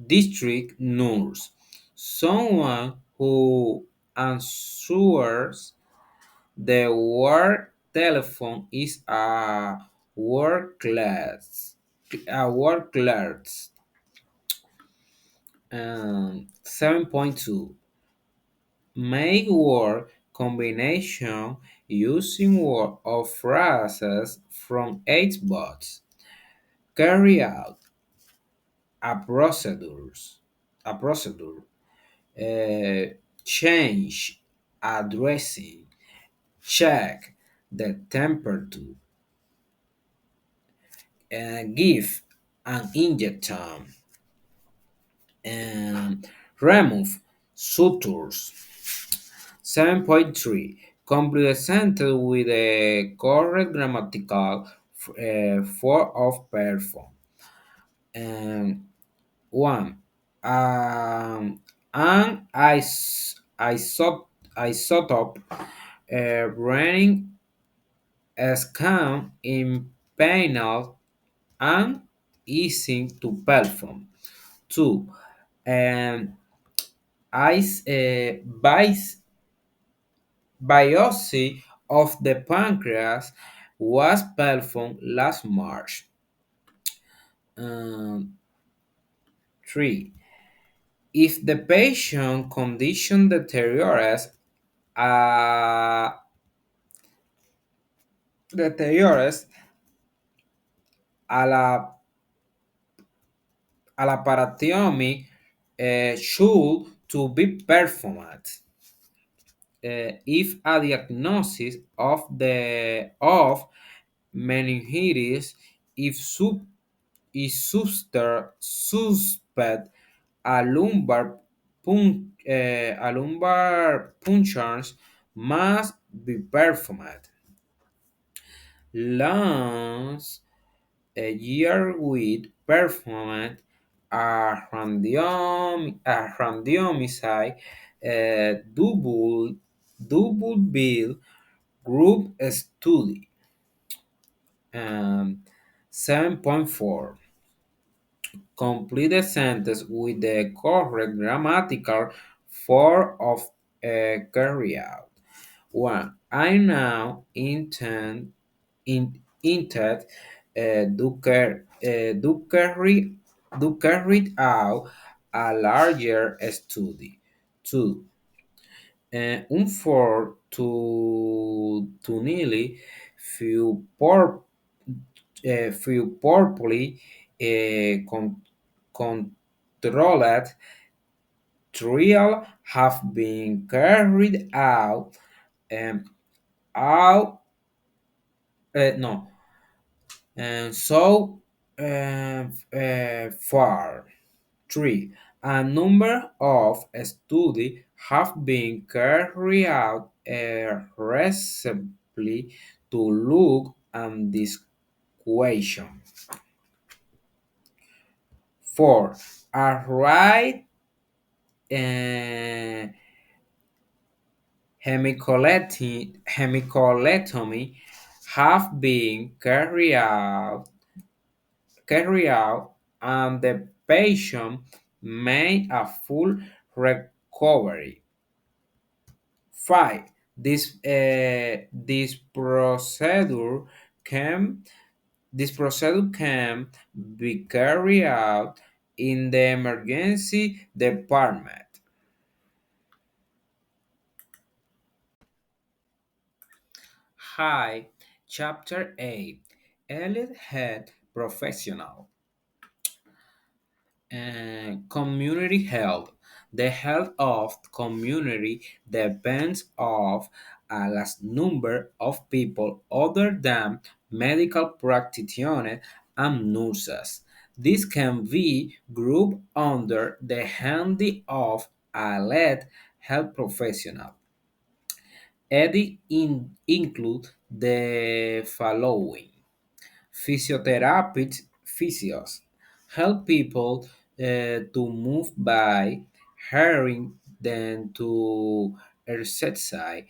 district nurse. Someone who answers the work telephone is a work class. A work clerk. 7.2 Make word combination using word or phrases from 8 bots. Carry out a procedure, change, addressing, check the temperature, give an injection, and remove sutures. 7.3 Complete the sentence with the correct grammatical form of perform. And one, an isotope running a scan in panel and easy to perform. Two, um, ice, biopsy of the pancreas was performed last March. Um, Three, if the patient condition uh, deteriorates a la a laparotomy should to be performed if a diagnosis of meningitis if sub is suspect a lumbar punctures must be performed. Lungs a year with performed a randomized double bill group study. Um, 7.4 complete the sentence with the correct grammatical form of carry out. 1. I now intend do carry out a larger study. 2. Un for to nearly few few properly controlled trial have been carried out um, out no and so far. 3. A number of studies have been carried out recently to look at this question. 4. A right uh, hemicolectomy have been carried out and the patient made a full recovery. 5. Can this procedure can be carried out in the emergency department. Hi, Chapter 8. Elite Health Professional. Community health. The health of community depends of a large number of people other than medical practitioners and nurses. This can be grouped under the handy of allied health professional. Include the following. Physiotherapists, physios, help people to move by hiring them to exercise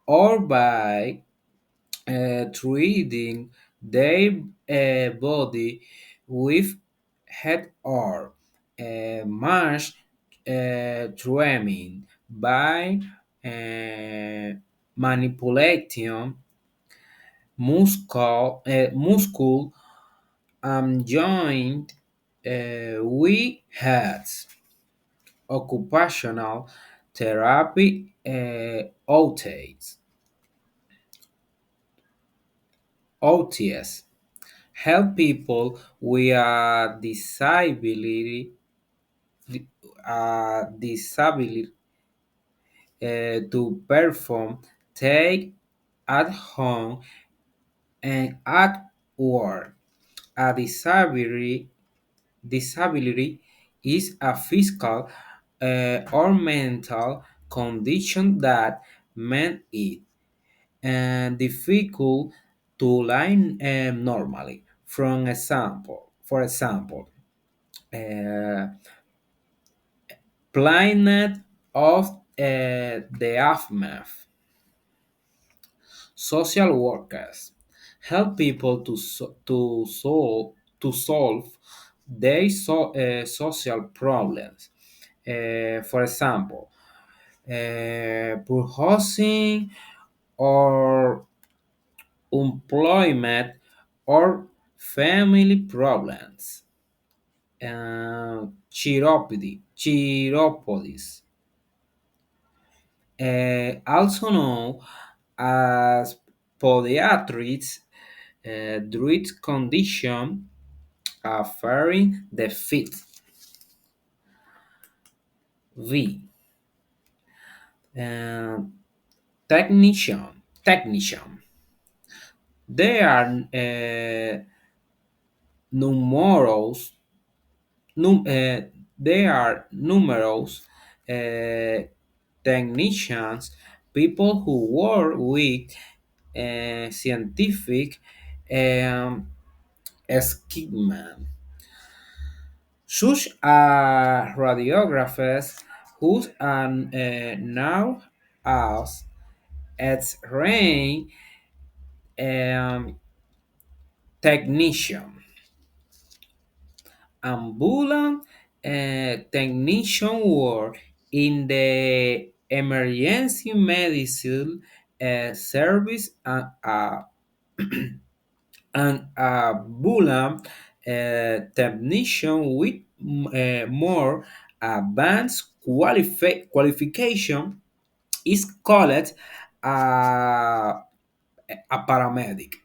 or by treating their body with head or mass training by uh, manipulating muscle joined we had occupational therapy OTS help people with a disability to perform take at home and at work. A disability is a physical or mental condition that makes it difficult to learn normally. For example, uh, blindness of the aftermath. Social workers help people to solve their social problems. For example, poor housing or employment or family problems. Chiropodist, also known as podiatrists, dread condition affecting the feet. V. Uh, technician. They are numerous. Num, uh, they are numerous uh, technicians, people who work with scientific um, equipment, such as radiographers who are now as X-ray um, technician, ambulance technician work in the emergency medicine service and ambulance technician with more advanced qualification is called a paramedic.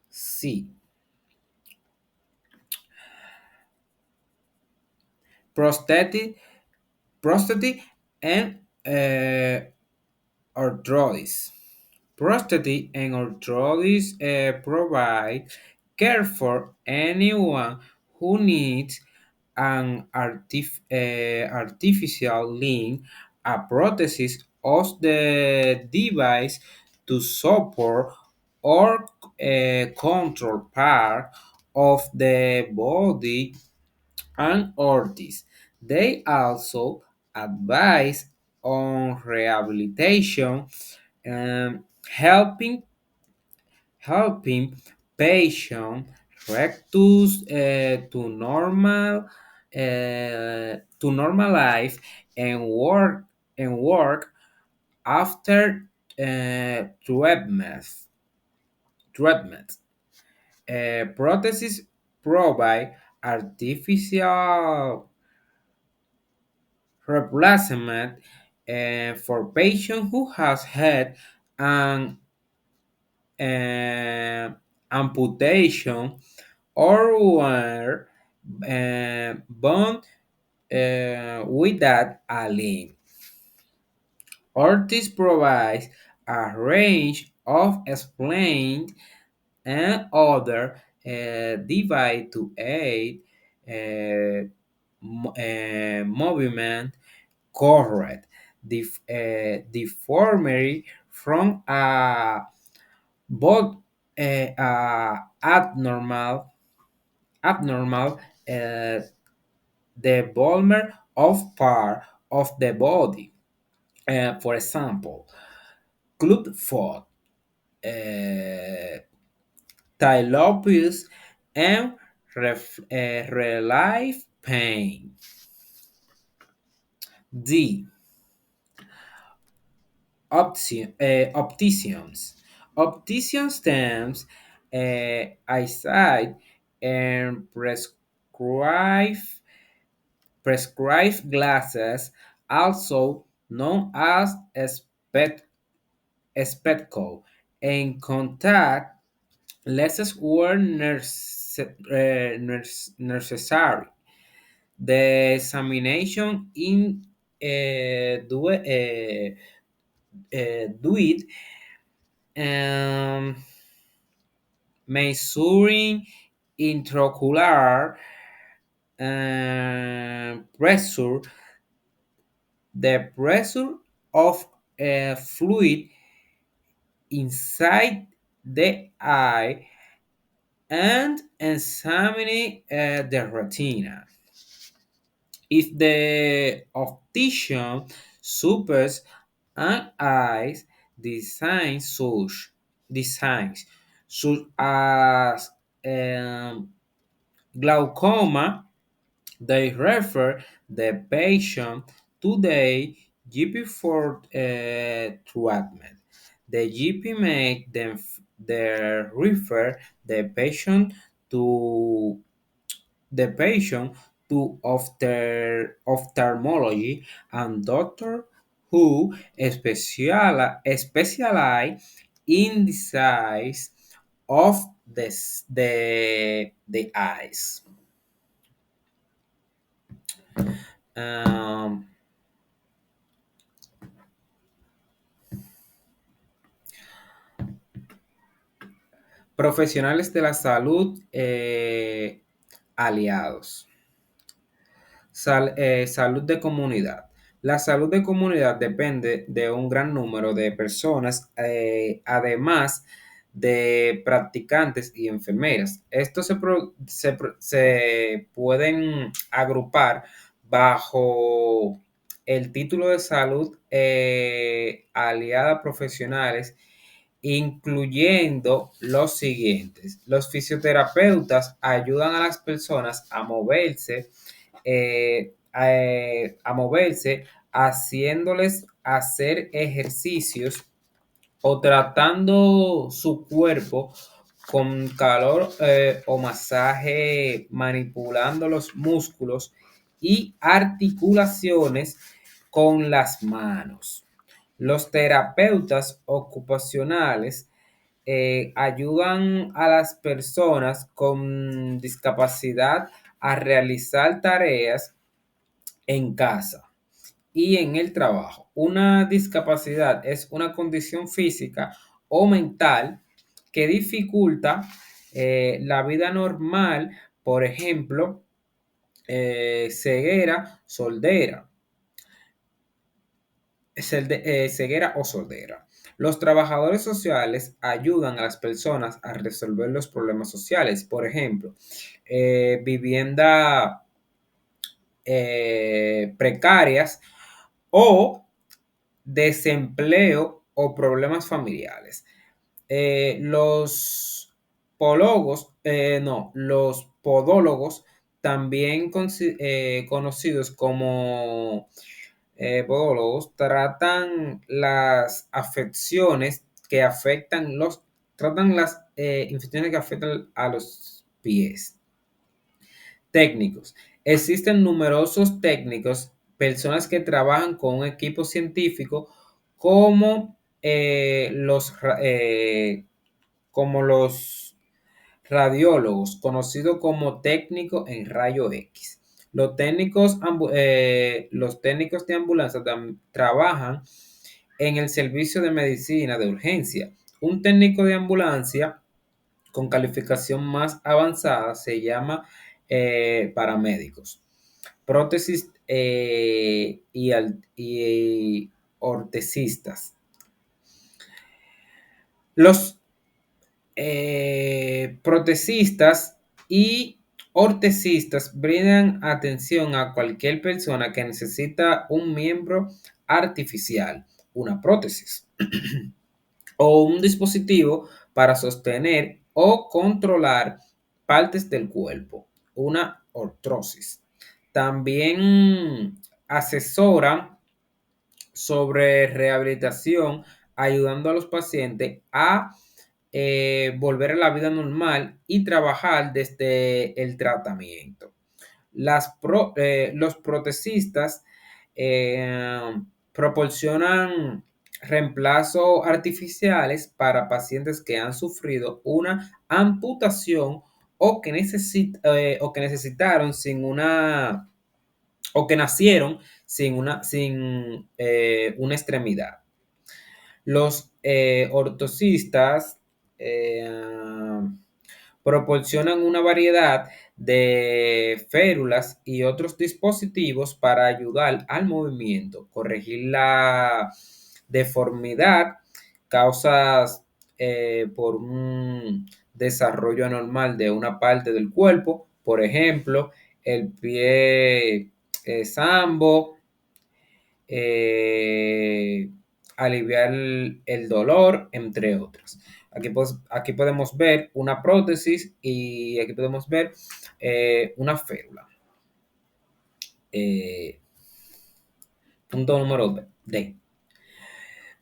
C. Prosthetic, prosthetic and arthritis. Prosthetic and arthritis provide care for anyone who needs an artificial limb, a prosthesis of the device to support or control part of the body and artists. They also advise on rehabilitation and helping patients rectus to normal life and work after treatment. Prostheses provide artificial replacement for patients who has had an amputation or were born without a limb. Ortiz provides a range of explained and other device to aid movement correct deformity from a both abnormal development of part of the body. For example, club foot, uh, tylopus, and relief pain. D. Opticians. Opticians terms eyesight and prescribe glasses, also known as spectacle, and contact lenses were necessary. The examination in do it um, measuring intraocular pressure, the pressure of a fluid inside the eye, and examining the retina. If the optician suffers an eye designs such as glaucoma, they refer the patient to the GP for treatment. The GP make them refer to the patient to ophthalmology and doctor who specialize in the size of the eyes. Ah, Profesionales de la salud aliados. Salud de comunidad. La salud de comunidad depende de un gran número de personas, además de practicantes y enfermeras. Estos se pueden agrupar bajo el título de salud aliada profesionales, incluyendo los siguientes. Los fisioterapeutas ayudan a las personas a moverse, haciéndoles hacer ejercicios o tratando su cuerpo con calor o masaje, manipulando los músculos y articulaciones con las manos. Los terapeutas ocupacionales ayudan a las personas con discapacidad a realizar tareas en casa y en el trabajo. Una discapacidad es una condición física o mental que dificulta la vida normal, por ejemplo, ceguera, soldera, ceguera o sordera. Los trabajadores sociales ayudan a las personas a resolver los problemas sociales, por ejemplo, vivienda precarias o desempleo o problemas familiares. Los podólogos, también conocidos como podólogos, tratan las afecciones que tratan las infecciones que afectan a los pies. Técnicos. Existen numerosos técnicos, personas que trabajan con un equipo científico como como los radiólogos, conocidos como técnicos en rayo X. Los técnicos de ambulancia trabajan en el servicio de medicina de urgencia. Un técnico de ambulancia con calificación más avanzada se llama paramédicos. Prótesis y ortesistas. Los protecistas y ortesistas brindan atención a cualquier persona que necesita un miembro artificial, una prótesis o un dispositivo para sostener o controlar partes del cuerpo, una ortrosis. También asesoran sobre rehabilitación, ayudando a los pacientes a volver a la vida normal y trabajar desde el tratamiento. Los protecistas eh, proporcionan reemplazos artificiales para pacientes que han sufrido una amputación o que necesitaron sin una o que nacieron sin una extremidad. Los ortosistas eh, proporcionan una variedad de férulas y otros dispositivos para ayudar al movimiento, corregir la deformidad, causas por un desarrollo anormal de una parte del cuerpo, por ejemplo, el pie sambo, eh, aliviar el dolor, entre otros. Aquí podemos ver una prótesis y aquí podemos ver una férula. Eh, Punto número D.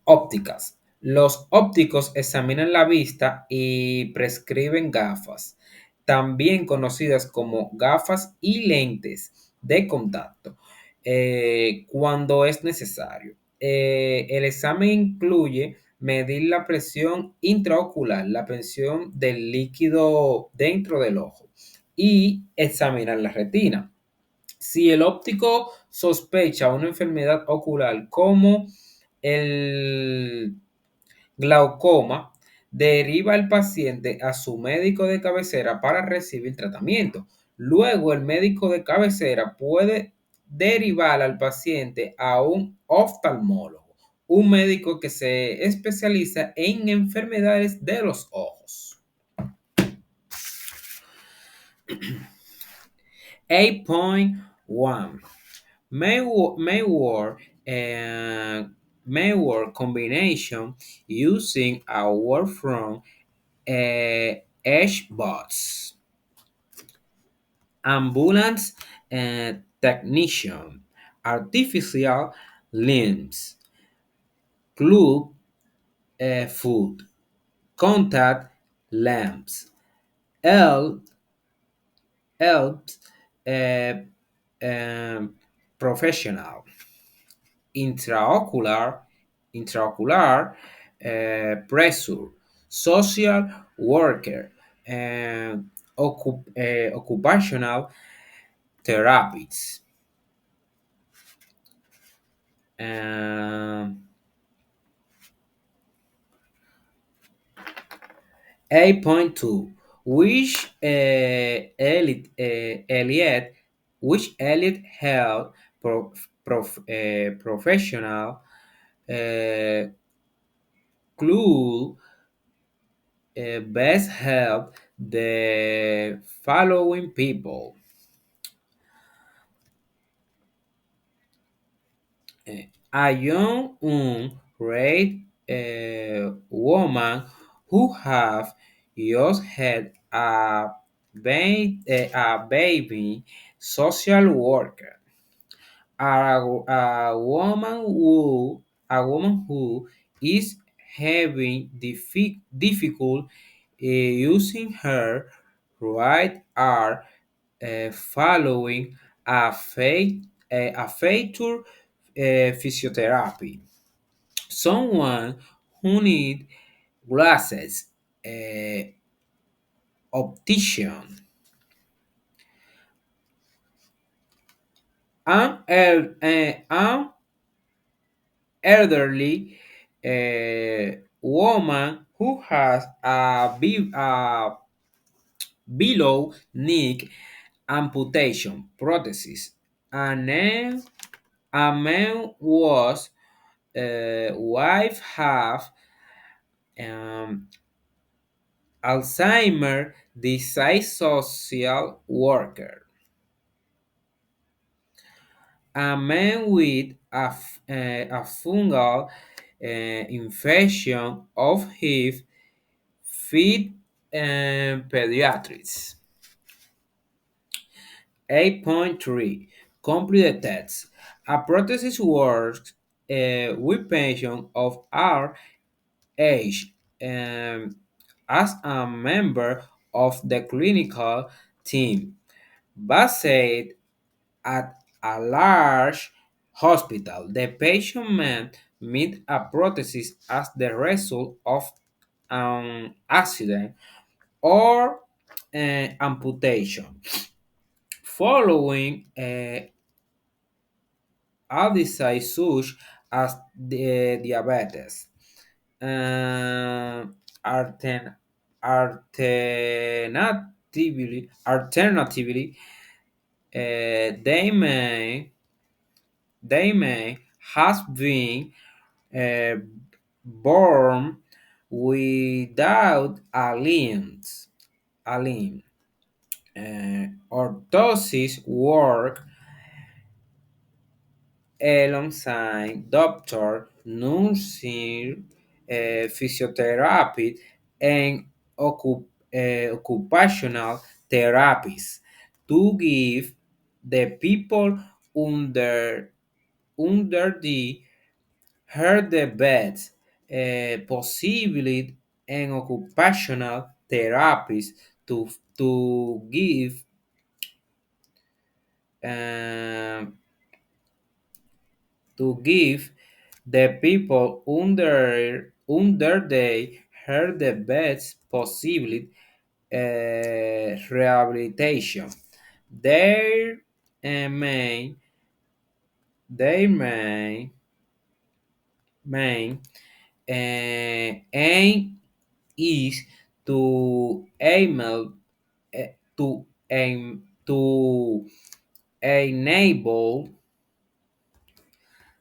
Ópticas. Los ópticos examinan la vista y prescriben gafas, también conocidas como gafas y lentes de contacto, cuando es necesario. El examen incluye medir la presión intraocular, la presión del líquido dentro del ojo y examinar la retina. Si el óptico sospecha una enfermedad ocular como el glaucoma, deriva al paciente a su médico de cabecera para recibir tratamiento. Luego, el médico de cabecera puede derivar al paciente a un oftalmólogo, un médico que se especializa en enfermedades de los ojos. 8.1 May word combination using a word from HBOTS. Ambulance technician, artificial limbs, club food, contact lamps, help, helps uh, um, professional, intraocular, pressure, social worker, occupational therapies. Um, 8.2 which Elliot which Elliot health professional uh, could best help the following people. A young unmarried woman who have just had a baby, social worker, a woman who is having difficult using her right arm following a failure physiotherapy. Someone who need glasses, optician, an elderly woman who has a below neck amputation prosthesis. A man was wife have um, Alzheimer disease social worker. A man with a fungal infection of his feet and pediatrics. 8.3 Complete the text. A prosthesis works with patients of our age as a member of the clinical team based at a large hospital. The patient may meet a prosthesis as the result of an accident or amputation following a disease such as diabetes. Um, altern- alternatively, they may have been uh, born without a limb. Orthosis work alongside doctor, nursing, physiotherapy, and occupational therapies to give the people under the heard the beds, possibility and occupational therapies to give um, the people under they heard the best possible rehabilitation. Their and their main aim is to to enable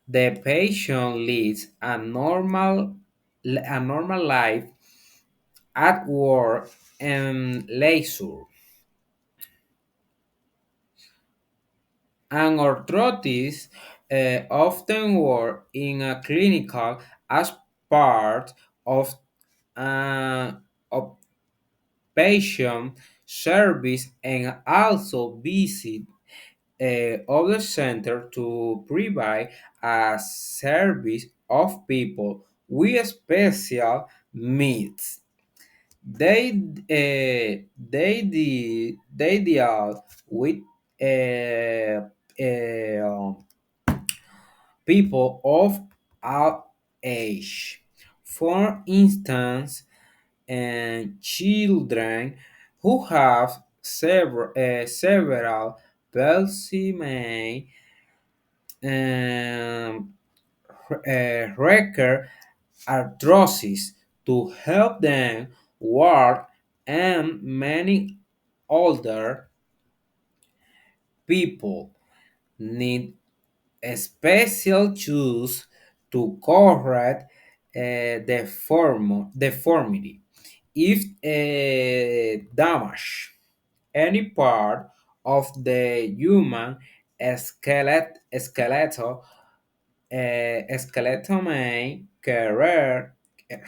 the patient leads a normal life at work and leisure. And orthotists often work in a clinical as part of an outpatient service and also visit other center to provide a service of people with special needs. They deal with uh, people of all age. For instance, children who have several palsy may um, require arthrosis to help them walk, and many older people need special shoes to correct deformity. If damage any part of the human skeleton may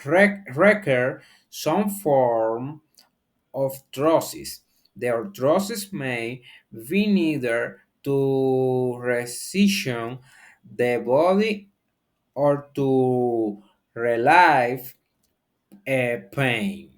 require some form of arthrosis. The arthrosis may be needed to reposition the body or to relieve pain.